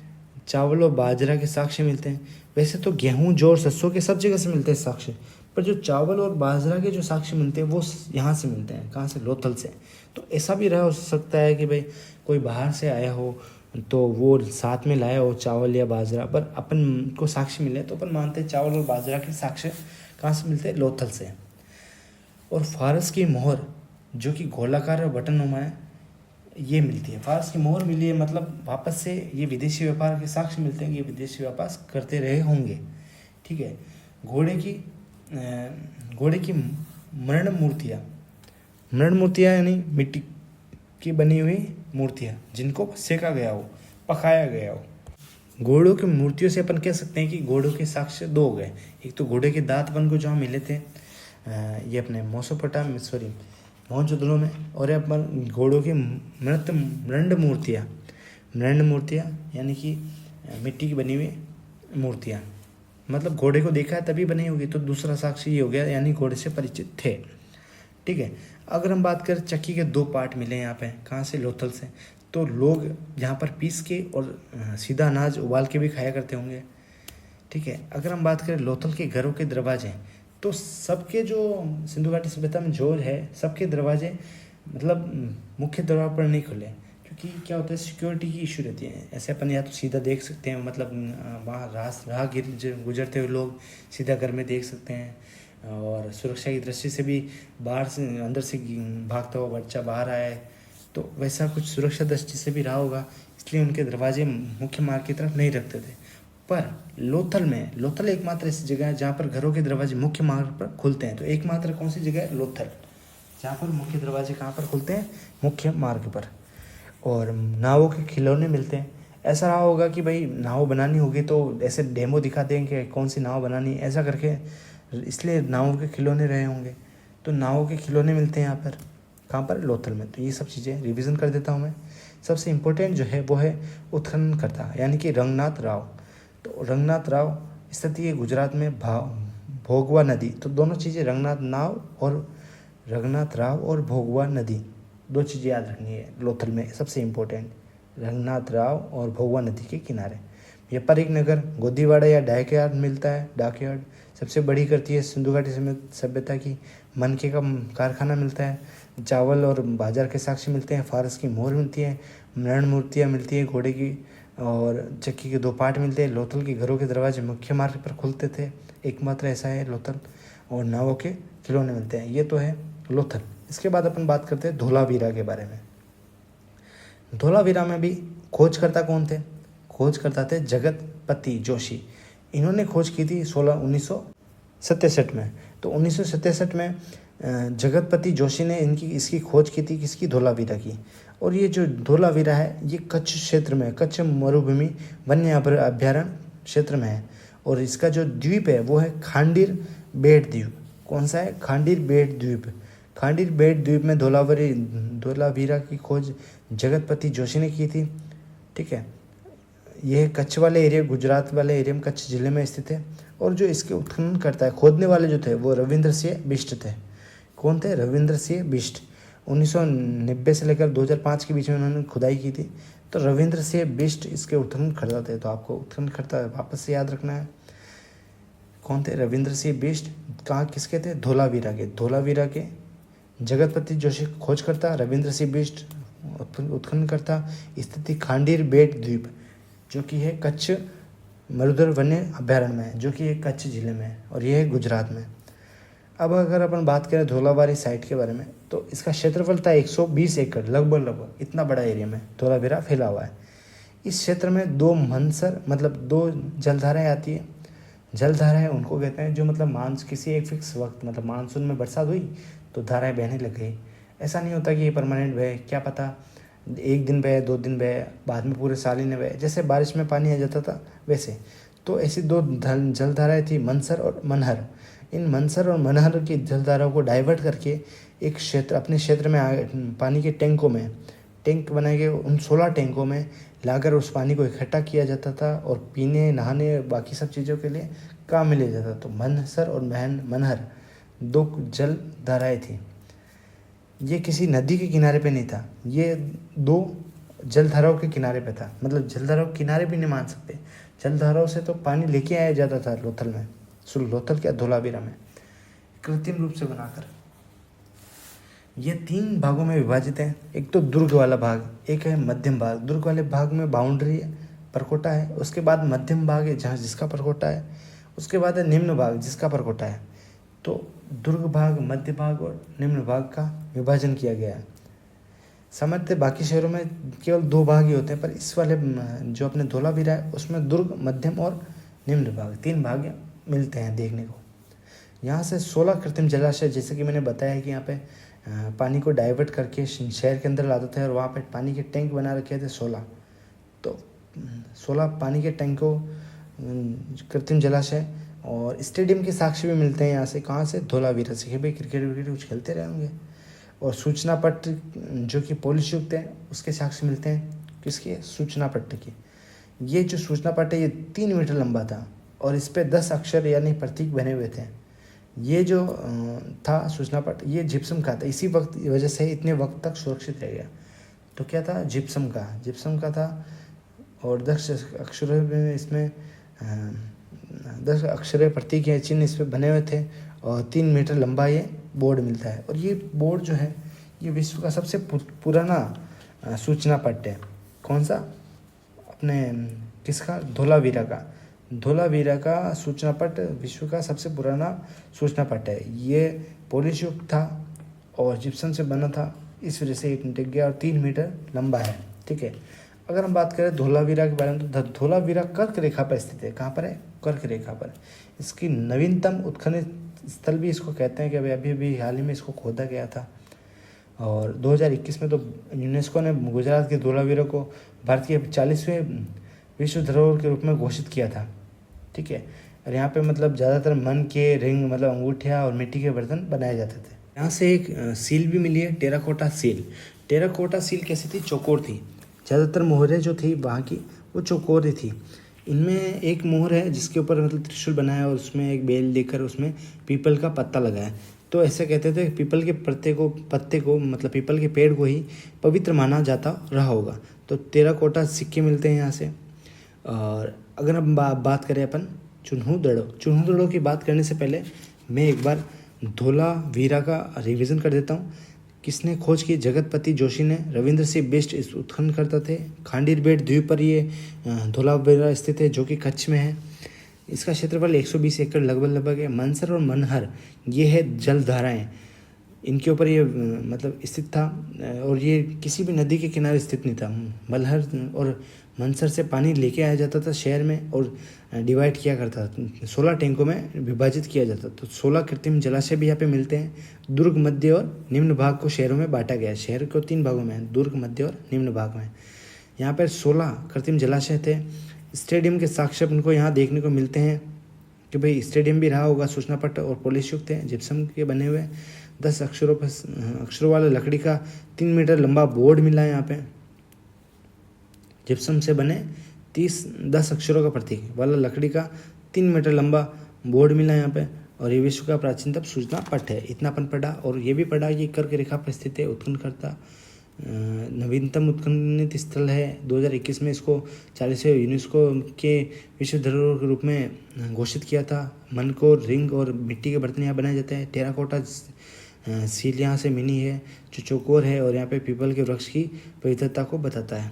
चावल और बाजरा के साक्ष्य मिलते हैं। वैसे तो गेहूँ, जौ और सरसों के सब जगह से मिलते हैं साक्ष्य, पर जो चावल और बाजरा के जो साक्ष्य मिलते हैं वो यहाँ से मिलते हैं। कहाँ से? लोथल से। तो ऐसा भी रहा हो सकता है कि भाई कोई बाहर से आया हो तो वो साथ में लाया हो चावल या बाजरा, पर अपन को साक्ष्य मिले तो अपन मानते हैं चावल और बाजरा के साक्ष्य कहाँ से मिलते हैं? लोथल से। और फारस की मोहर जो कि गोलाकार और बटननुमा है, ये मिलती है। फारस की मोहर मिली है, मतलब वापस से ये विदेशी व्यापार के साक्ष्य मिलते हैं कि ये विदेशी व्यापार करते रहे होंगे, ठीक है। घोड़े की मरण मूर्तियाँ यानी मिट्टी की बनी हुई मूर्तियाँ जिनको सेका गया हो, पकाया गया हो। घोड़ों की मूर्तियों से अपन कह सकते हैं कि घोड़ों के साक्ष्य दो हो गए। एक तो घोड़े के दांत अपन को जहाँ मिले थे ये अपने मोहनजोदड़ो में, और अपन घोड़ों की मृंड मूर्तियाँ यानी कि मिट्टी की बनी हुई मूर्तियाँ, मतलब घोड़े को देखा है तभी बनी होगी, तो दूसरा साक्ष्य ये हो गया, यानी घोड़े से परिचित थे, ठीक है। अगर हम बात करें चक्की के दो पार्ट मिले यहाँ पे, कहाँ से? लोथल से। तो लोग यहाँ पर पीस के और सीधा अनाज उबाल के भी खाया करते होंगे, ठीक है। अगर हम बात करें लोथल के घरों के दरवाजे, तो सबके जो सिंधु घाटी सभ्यता में जो है सबके दरवाजे मतलब मुख्य द्वार पर नहीं खुले, क्योंकि क्या होता है सिक्योरिटी की इशू रहती है। ऐसे अपन या तो सीधा देख सकते हैं, मतलब वहाँ राहगीर गुजरते हुए लोग सीधा घर में देख सकते हैं, और सुरक्षा की दृष्टि से भी बाहर से अंदर से भागता हुआ बच्चा बाहर आया है तो वैसा कुछ सुरक्षा दृष्टि से भी रहा होगा, इसलिए उनके दरवाजे मुख्य मार्ग की तरफ नहीं रखते थे। पर लोथल एकमात्र ऐसी जगह है जहाँ पर घरों के दरवाजे मुख्य मार्ग पर खुलते हैं। तो एकमात्र कौन सी जगह है? लोथल, जहाँ पर मुख्य दरवाजे कहाँ पर खुलते हैं? मुख्य मार्ग पर। और नावों के खिलौने मिलते हैं। ऐसा रहा होगा कि भाई नाव बनानी होगी तो ऐसे डेमो दिखा देंगे कौन सी नाव बनानी, ऐसा करके, इसलिए नावों के खिलौने रहे होंगे। तो नावों के खिलौने मिलते हैं यहाँ पर, कहाँ पर? लोथल में। तो ये सब चीज़ें रिवीजन कर देता हूँ मैं। सबसे इम्पोर्टेंट जो है वो है उत्खननकर्ता यानी कि रघुनाथ राव। तो रंगनाथ राव स्थित है गुजरात में भोगवा नदी। तो दोनों चीज़ें रंगनाथ राव और भोगवा नदी, दो चीज़ें याद रखनी है लोथल में, सबसे इम्पोर्टेंट, रंगनाथ राव और भोगवा नदी के किनारे। व्यापारिक नगर गोदीवाड़ा या डाकयार्ड मिलता है, डाकयार्ड सबसे बड़ी करती है सिंधु घाटी सभ्यता की। मनके का कारखाना मिलता है, चावल और बाजार के साक्ष्य मिलते हैं, फारस की मोहर मिलती है, मृण मूर्तियाँ मिलती है, घोड़े की और चक्की के 2 पार्ट मिलते हैं। लोथल के घरों के दरवाजे मुख्य मार्ग पर खुलते थे, एकमात्र ऐसा है लोथल, और नावों के खिलौने मिलते हैं। ये तो है लोथल। इसके बाद अपन बात करते हैं धोलावीरा के बारे में। धोलावीरा में भी खोजकर्ता कौन थे? खोजकर्ता थे जगतपति जोशी। इन्होंने खोज की थी 1967 में। तो 1967 में जगतपति जोशी ने इसकी खोज की थी, किसकी? धोलावीरा की। और ये जो धोलावीरा है ये कच्छ क्षेत्र में, कच्छ मरुभूमि वन्य अभ्यारण्य क्षेत्र में है। और इसका जो द्वीप है वो है खांडीर बेट द्वीप। कौन सा है? खांडीर बेट द्वीप। खांडीर बेट द्वीप में धोलावीरा की खोज जगतपति जोशी ने की थी। ठीक है, यह कच्छ वाले एरिया, गुजरात वाले एरिया में, कच्छ जिले में स्थित है। और जो इसके उत्खनन करता है, खोदने वाले जो थे वो रविंद्र सिंह बिष्ट थे। कौन थे? रविंद्र सिंह बिष्ट। 1990 से लेकर 2005 के बीच में उन्होंने खुदाई की थी। तो रविंद्र सिंह बिष्ट इसके उत्खननकर्ता थे। तो आपको उत्खननकर्ता वापस से याद रखना है। कौन थे? रविंद्र सिंह बिष्ट। कहाँ, किसके थे? धोलावीरा के। धोलावीरा के जगतपति जोशी खोजकर्ता, रविंद्र सिंह बिष्ट उत्खननकर्ता। स्थिति खांडीर बेट द्वीप, जो कि है कच्छ मरुधर वन्य अभ्यारण्य में है, जो कि एक कच्छ जिले में है, और यह है गुजरात में। अब अगर अपन बात करें धोलावीरा साइट के बारे में, तो इसका क्षेत्रफल था 120 एकड़, लगभग इतना बड़ा एरिया में धोलावीरा फैला हुआ है। इस क्षेत्र में 2 मनसर मतलब 2 जलधाराएं आती है। जलधाराएं उनको कहते हैं जो मतलब किसी एक फिक्स वक्त, मतलब मानसून में बरसात हुई तो धाराएं बहने लग गई। ऐसा नहीं होता कि ये परमानेंट बहे, क्या पता एक दिन बहे, 2 दिन बहे, बाद में पूरे साल ही न बहे। जैसे बारिश में पानी आ जाता था वैसे। तो ऐसी 2 जलधाराएं थी, मनसर और मनहर। इन मनसर और मनहर की जलधाराओं को डाइवर्ट करके एक क्षेत्र, अपने क्षेत्र में पानी के टैंक बनाए गए। उन 16 टैंकों में लाकर उस पानी को इकट्ठा किया जाता था और पीने, नहाने, बाकी सब चीज़ों के लिए काम में लिया जाता। तो मनसर और मनहर 2 जलधाराएं थी। ये किसी नदी के किनारे पे नहीं था, ये 2 जलधाराओं के किनारे पे था। मतलब जलधाराओं के किनारे भी नहीं मान सकते, जलधाराओं से तो पानी लेके आया जाता था लोथल में, लोथल क्या, धोलावीरा में, कृत्रिम रूप से बनाकर। ये 3 भागों में विभाजित है। एक तो दुर्ग वाला भाग, एक है मध्यम भाग। दुर्ग वाले भाग में बाउंड्री परकोटा है, उसके बाद मध्यम भाग है जहाँ जिसका परकोटा है, उसके बाद है निम्न भाग जिसका परकोटा है। तो दुर्ग भाग, मध्य भाग और निम्न भाग का विभाजन किया गया है। सामान्यतः बाकी शहरों में केवल 2 भाग ही होते हैं, पर इस वाले जो अपने धोलावीरा है उसमें दुर्ग, मध्यम और निम्न भाग, 3 भाग मिलते हैं देखने को। यहाँ से 16 कृत्रिम जलाशय, जैसे कि मैंने बताया कि यहाँ पे पानी को डाइवर्ट करके शहर के अंदर लाते थे और वहाँ पे पानी के टैंक बना रखे थे 16। तो 16 पानी के टैंकों, कृत्रिम जलाशय और स्टेडियम के साक्ष्य भी मिलते हैं यहाँ से। कहाँ से? धोलावीरा से। भाई क्रिकेट कुछ खेलते रहे होंगे। और सूचना पत्र जो कि पॉलिश युक्त है उसके साक्ष्य मिलते हैं। किसके? सूचना पत्र की। ये जो सूचना पत्र ये 3 मीटर लंबा था और इस पर 10 अक्षर यानी प्रतीक बने हुए थे। ये जो था सूचना पत्र, ये जिप्सम का था, इसी वजह से इतने वक्त तक सुरक्षित रह गया। तो क्या था? जिप्सम का था। और 10 अक्षरों में इसमें 10 अक्षर प्रतीक या चिन्ह इस पर बने हुए थे और 3 मीटर लंबा ये बोर्ड मिलता है। और ये बोर्ड जो है ये विश्व का सबसे पुराना सूचना पट्ट है। कौन सा? अपने किसका? धोलावीरा का। धोलावीरा का सूचना पट्ट विश्व का सबसे पुराना सूचना पट्ट है। ये पॉलिश युक्त था और जिप्सम से बना था, इस वजह से ये टिक गया और 3 मीटर लंबा है। ठीक है, अगर हम बात करें धोलावीरा के बारे में तो धोलावीरा कर्क रेखा पर स्थित है। कहाँ पर है? कर्क रेखा पर। इसकी नवीनतम उत्खनन स्थल भी इसको कहते हैं कि अभी हाल ही में इसको खोदा गया था। और 2021 में तो यूनेस्को ने गुजरात के धोलावीरा को भारत के 40वें विश्व धरोहर के रूप में घोषित किया था। ठीक है, और यहाँ पे मतलब ज़्यादातर मन के रिंग, मतलब अंगूठिया और मिट्टी के बर्तन बनाए जाते थे। यहाँ से एक सील भी मिली है, टेराकोटा सील। टेराकोटा सील कैसी थी? चौकोर थी। ज़्यादातर मोहरें जो थी वहाँ की वो चौकोर ही थी। इनमें एक मोहर है जिसके ऊपर मतलब त्रिशूल बना है और उसमें एक बेल देकर उसमें पीपल का पत्ता लगा है। तो ऐसे कहते थे पीपल के पत्ते को मतलब पीपल के पेड़ को ही पवित्र माना जाता रहा होगा। तो टेराकोटा सिक्के मिलते हैं यहाँ से। और अगर हम बात करें अपन चुन्हू दड़ो की बात करने से पहले मैं एक बार धोलावीरा का रिवीजन कर देता हूँ। किसने खोज की? जगतपति जोशी ने। रविंद्र सिंह बिष्ट इस उत्खनन करता थे। खांडीरबेट द्वीप पर ये धोलावीरा स्थित है जो कि कच्छ में है। इसका क्षेत्रफल 120 एकड़ लगभग है। मनसर और मनहर ये है जलधाराएं, इनके ऊपर ये मतलब स्थित था और ये किसी भी नदी के किनारे स्थित नहीं था। मलहर और मनसर से पानी लेके आया जाता था शहर में और डिवाइड किया करता था। 16 टैंकों में विभाजित किया जाता। तो 16 कृत्रिम जलाशय भी यहाँ पे मिलते हैं। दुर्ग, मध्य और निम्न भाग को शहरों में बांटा गया है। शहर को 3 भागों में है, दुर्ग, मध्य और निम्न भाग में। यहाँ पर 16 कृत्रिम जलाशय थे। स्टेडियम के साक्ष्य उनको यहाँ देखने को मिलते हैं कि भाई स्टेडियम भी रहा होगा। सूचना पट्ट और पुलिस युक्त है, जिप्सम के बने हुए 10 अक्षरों वाला लकड़ी का 3 मीटर लंबा बोर्ड मिला है यहाँ पे। जिप्सम से बने 10 अक्षरों का प्रतीक वाला लकड़ी का 3 मीटर लंबा बोर्ड मिला है यहाँ पे। और ये विश्व का प्राचीनतम सूचना पट है। इतना अपन पढ़ा और ये भी पढ़ा कि कर्क रेखा पर स्थित है। उत्खननकर्ता नवीनतम उत्खननित स्थल है। 2021 में इसको 40वें यूनेस्को के विश्व धरोहर के रूप में घोषित किया था। मनको रिंग और मिट्टी के बर्तन यहाँ बनाए जाते हैं। टेराकोटा सील यहाँ से मिनी है जो चौकोर है और यहाँ पे पीपल के वृक्ष की पवित्रता को बताता है।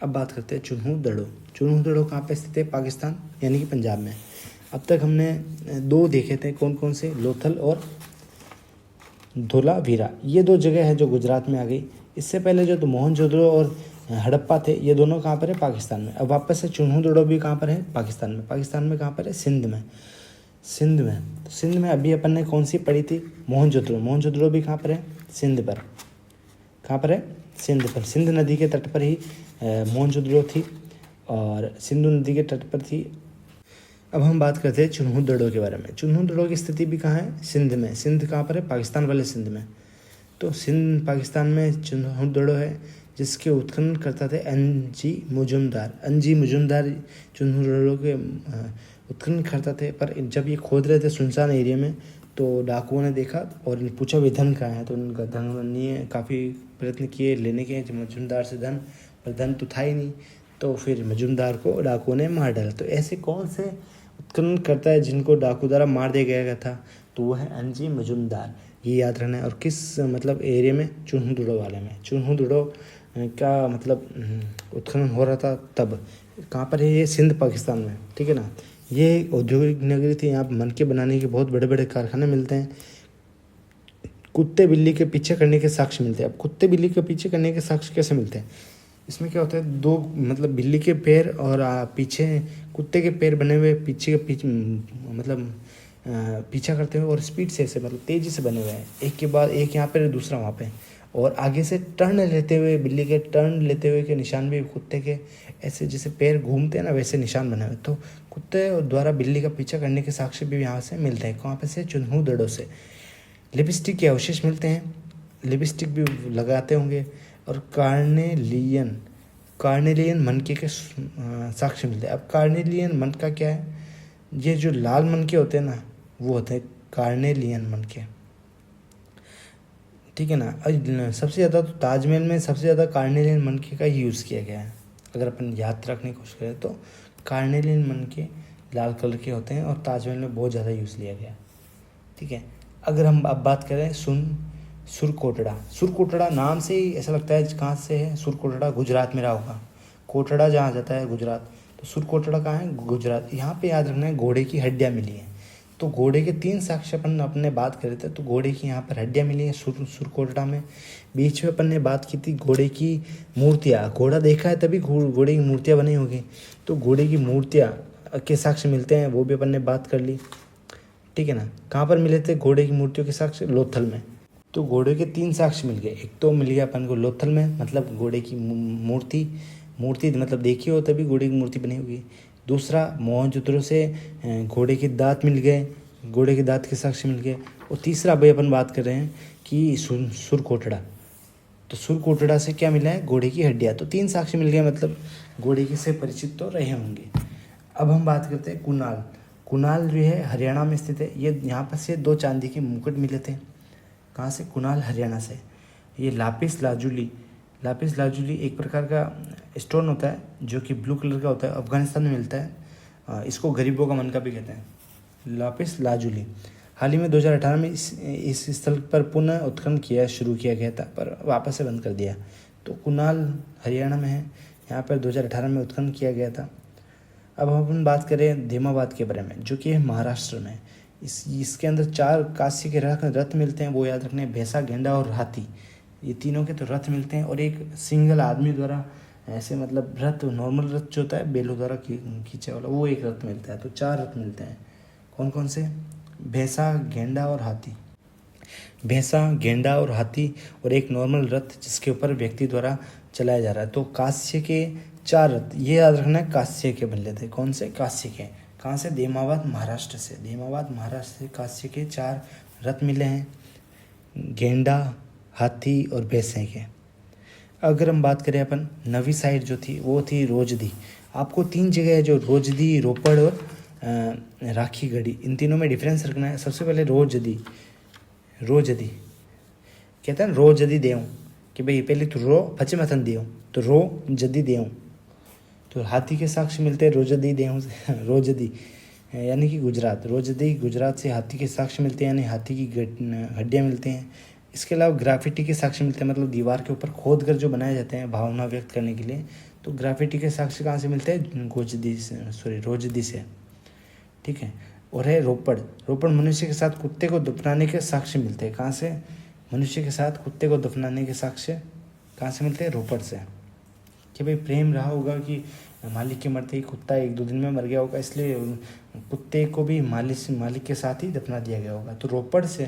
अब बात करते हैं चुन्हू दड़ो कहाँ पे स्थित है? पाकिस्तान यानी कि पंजाब में। अब तक हमने 2 देखे थे, कौन कौन से? लोथल और धोलावीरा। ये 2 जगह है जो गुजरात में आ गई। इससे पहले जो तो मोहनजोदड़ो और हड़प्पा थे, ये दोनों कहाँ पर है? पाकिस्तान में। अब वापस से चुन्हू दड़ो भी कहाँ पर है? पाकिस्तान में। पाकिस्तान में कहाँ पर है? सिंध में अभी अपन ने कौन सी पढ़ी थी? मोहनजोदड़ो भी कहाँ पर है? सिंध पर। कहाँ पर है? सिंध पर। सिंध नदी के तट पर ही मोहनजोदड़ो थी और सिंधु नदी के तट पर थी। अब हम बात करते हैं चुन्हू दड़ो के बारे में। चुन्हू दड़ो की स्थिति भी कहाँ है? सिंध में। सिंध कहाँ पर है? पाकिस्तान वाले सिंध में। तो सिंध पाकिस्तान में चुन्हू दड़ो है जिसके उत्खनन करता थे एनजी मुजुमदार चुन्हू दड़ो के उत्खनन करता थे। पर जब ये खोद रहे थे सुनसान एरिया में तो डाकुओं ने देखा और पूछा वे धन कहाँ है। तो उनका धन नहीं, काफ़ी प्रयत्न किए लेने के मजुमदार से धन, पर धन तो था ही नहीं। तो फिर मजुमदार को डाकुओं ने मार डाला। तो ऐसे कौन से उत्खनन करता है जिनको डाकू द्वारा मार दिया गया था? तो वो है एनजी मुजुमदार। ये याद रखना है। और किस मतलब एरिया में? चुन्हू दड़ो वाले में। चुन्हू दड़ो का मतलब उत्खनन हो रहा था तब। कहाँ पर है ये? सिंध पाकिस्तान में। ठीक है ना। ये औद्योगिक नगरी थी। यहाँ मनके बनाने के बहुत बड़े बड़े कारखाने मिलते हैं। कुत्ते बिल्ली के पीछे करने के साक्ष्य मिलते हैं। अब कुत्ते बिल्ली के पीछे करने के साक्ष्य कैसे मिलते हैं? इसमें क्या होता है? 2 मतलब बिल्ली के पैर और पीछे कुत्ते के पैर बने हुए पीछे मतलब पीछा करते हुए और स्पीड से मतलब तेज़ी से बने हुए हैं। एक के बाद एक यहाँ पे दूसरा वहाँ पे। और आगे से टर्न लेते हुए बिल्ली के टर्न लेते हुए के निशान भी कुत्ते के ऐसे जैसे पैर घूमते हैं ना वैसे निशान बने हुए। तो कुत्ते द्वारा बिल्ली का पीछा करने के साक्ष्य भी यहाँ से मिलते हैं। कहाँ पे से? चुन्हू दड़ो से। लिपस्टिक के अवशेष मिलते हैं। लिपस्टिक भी लगाते होंगे। और कार्नेलियन मनके के साक्ष्य मिलते हैं। अब कार्नेलियन मनका क्या है? ये जो लाल मनके होते हैं ना वो होते हैं कार्नेलियन मनके। ठीक है ना। सबसे ज़्यादा तो ताजमहल में सबसे ज़्यादा कार्नेलियन मनके का यूज़ किया गया है। अगर अपन याद रखने की कोशिश करें तो कार्नेलियन मनके लाल कलर के होते हैं और ताजमहल में बहुत ज़्यादा यूज़ लिया गया। ठीक है। अगर हम अब बात करें सुरकोटड़ा नाम से ही ऐसा लगता है कहाँ से है? सुरकोटड़ा गुजरात में रहा होगा। कोटड़ा जहाँ जाता है गुजरात, तो सुरकोटड़ा कहाँ है? गुजरात। यहाँ पे याद रखना है घोड़े की हड्डियाँ मिली हैं। तो घोड़े के 3 साक्ष्य अपन अपने बात करे थे। तो घोड़े की यहाँ पर हड्डियाँ मिली हैं सुरकोटड़ा में। बीच में अपन ने बात की थी घोड़े की मूर्तियाँ। घोड़ा देखा है तभी घोड़े की मूर्तियाँ बनी होगी। तो घोड़े की मूर्तियाँ के साक्ष्य मिलते हैं, वो भी अपन ने बात कर ली। ठीक है ना। कहाँ पर मिले थे घोड़े की मूर्तियों के साक्ष्य? लोथल में। तो घोड़े के 3 साक्ष्य मिल गए। एक तो मिल गया अपन को लोथल में, मतलब घोड़े की मूर्ति मतलब देखी हो तभी घोड़े की मूर्ति बनी होगी। दूसरा मोहनजोदड़ो से घोड़े के दांत मिल गए, घोड़े के दांत के साक्ष्य मिल गए। और तीसरा भाई अपन बात कर रहे हैं कि सुरकोटड़ा। तो सुरकोटड़ा से क्या मिला है? घोड़े की हड्डियाँ। तो 3 साक्ष्य मिल गए, मतलब घोड़े के से परिचित तो रहे होंगे। अब हम बात करते हैं कुनाल। कुनाल जो है हरियाणा में स्थित है। ये यहाँ पर से 2 चांदी के मुकुट मिले थे। कहाँ से? कुनाल, हरियाणा से। ये लापिस लाजुली, लापिस लाजुली एक प्रकार का स्टोन होता है जो कि ब्लू कलर का होता है, अफगानिस्तान में मिलता है। इसको गरीबों का मनका भी कहते हैं, लापिस लाजुली। हाल ही में 2018 में इस स्थल पर पुनः उत्खनन शुरू किया गया था, पर वापस से बंद कर दिया। तो कुनाल हरियाणा में है, यहाँ पर 2018 में उत्खनन किया गया था। अब हम अपन बात करें धीमाबाद के बारे में, जो कि है महाराष्ट्र में। इसके अंदर 4 कांस्य के रथ मिलते हैं, वो याद रखने, भैंसा, गेंडा और हाथी, ये तीनों के तो रथ मिलते हैं। और एक सिंगल आदमी द्वारा ऐसे मतलब रथ, नॉर्मल रथ जो होता है बैलों द्वारा खींचा वाला, वो एक रथ मिलता है। तो 4 रथ मिलते हैं। कौन कौन से? भैंसा, गेंडा और हाथी। भैंसा, गेंडा और हाथी, और एक नॉर्मल रथ जिसके ऊपर व्यक्ति द्वारा चलाया जा रहा है। तो कांस्य के 4 रथ, ये याद रखना है, कांस्य के बन लेते। कौन से? कांस्य के। कहाँ से? धीमाबाद, महाराष्ट्र से। धीमाबाद, महाराष्ट्र से कांस्य के 4 रथ मिले हैं, गेंडा, हाथी और भैंसे के। अगर हम बात करें अपन नवी साइड जो थी, वो थी रोजदी। आपको 3 जगह है जो रोजदी, रोपड़ और राखीगढ़ी, इन तीनों में डिफरेंस रखना है। सबसे पहले रोजदी। रोजदी कहते हैं रोजदी देऊँ, कि भाई पहले तो रो पचे मथन देऊँ, तो रो जदी देऊँ। तो हाथी के साक्ष्य मिलते हैं रोजदी देऊँ से। रोजदी यानी कि गुजरात। रोजदी गुजरात से हाथी के साक्ष्य मिलते हैं, यानी हाथी की हड्डियाँ मिलती हैं। इसके अलावा ग्राफिटी के साक्ष्य मिलते हैं, मतलब दीवार के ऊपर खोद कर जो बनाए जाते हैं भावना व्यक्त करने के लिए। तो ग्राफिटी के साक्ष्य कहाँ से मिलते हैं? रोजदी से। ठीक है। और है रोपड़। रोपड़ मनुष्य के साथ कुत्ते को दफनाने के साक्ष्य मिलते हैं। कहाँ से? मनुष्य के साथ कुत्ते को दफनाने के साक्ष्य कहाँ से मिलते हैं? रोपड़ से। कि भाई प्रेम रहा होगा कि मालिक के मरते ही कुत्ता 1-2 दिन में मर गया होगा, इसलिए कुत्ते को भी मालिक के साथ ही दफना दिया गया होगा। तो रोपड़ से,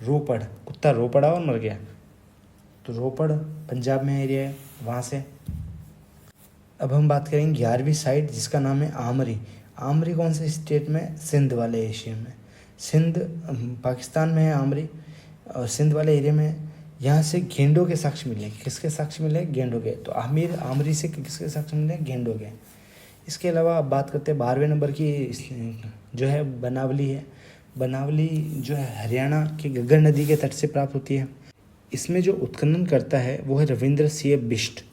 रोपड़, कुत्ता रो पड़ा और मर गया, तो रोपड़ पंजाब में एरिया है, वहाँ से। अब हम बात करेंगे 11वीं साइट, जिसका नाम है आमरी। आमरी कौन से स्टेट में? सिंध वाले एशिया में। सिंध पाकिस्तान में है आमरी, और सिंध वाले एरिया में। यहाँ से गेंडों के साक्ष्य मिले। किसके साक्ष्य मिले? गेंडों के। तो आमरी से किसके साक्ष्य मिले? गेंडों के। इसके अलावा अब बात करते हैं 12वें नंबर की, जो है बनावली है। बनावली जो है हरियाणा के घग्गर नदी के तट से प्राप्त होती है। इसमें जो उत्खनन करता है वो है रविंद्र सिंह बिष्ट।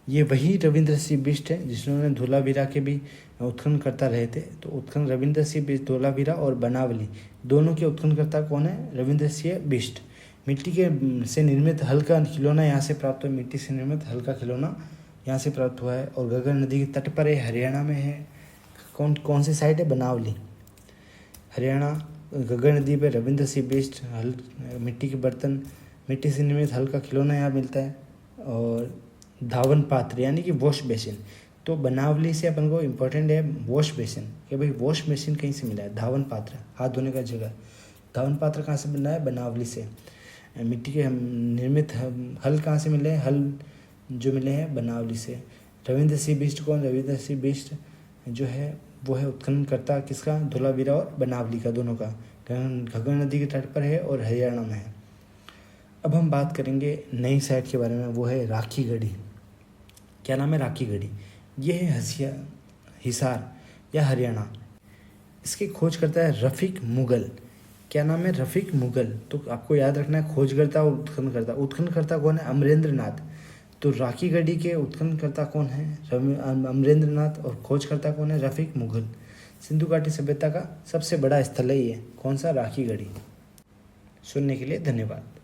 ये वही रविंद्र सिंह बिष्ट है जिन्होंने धोलावीरा के भी उत्खनन करता रहे थे। तो उत्खनन रविंद्र सिंह बिष्ट, धोलावीरा और बनावली दोनों के उत्खननकर्ता कौन है? रविंद्र सिंह बिष्ट। मिट्टी के से निर्मित हल्का खिलौना यहाँ से प्राप्त हुआ। मिट्टी से निर्मित हल्का खिलौना यहाँ से प्राप्त हुआ है, और घग्गर नदी के तट पर है, हरियाणा में है। कौन सी साइट है? बनावली, हरियाणा। घग्गर नदी पे रविंद्र सिंह बिष्ट, मिट्टी के बर्तन, मिट्टी से निर्मित हल्का खिलौना यहाँ मिलता है। और धावन पात्र यानी कि वॉश बेसिन। तो बनावली से अपन को इम्पोर्टेंट है वॉश बेसिन, कि भाई वॉश बेसिन कहीं से मिला है? धावन पात्र, हाथ धोने का जगह। धावन पात्र कहाँ से बना है? बनावली से। मिट्टी के निर्मित हल कहाँ से मिले? हल जो मिले हैं बनावली से। रविंद्र सिंह बिष्ट कौन? रविंद्र सिंह बिष्ट जो है वो है उत्खनन करता किसका? धोलावीरा और बनावली का, दोनों का। घग्गर नदी के तट पर है और हरियाणा में है। अब हम बात करेंगे नई साइट के बारे में, वो है राखीगढ़ी। क्या नाम है? राखीगढ़ी। ये है हिसार या हरियाणा। इसकी खोज करता है रफ़ीक मुगल। क्या नाम है? रफ़ीक मुगल। तो आपको याद रखना है खोजकर्ता और उत्खननकर्ता। उत्खननकर्ता कौन है? अमरेंद्र नाथ। तो राखीगढ़ी के उत्खननकर्ता कौन है? अमरेंद्र नाथ। और खोजकर्ता कौन है? रफ़ीक मुगल। सिंधु घाटी सभ्यता का सबसे बड़ा स्थल है ये। कौन सा? राखीगढ़ी। सुनने के लिए धन्यवाद।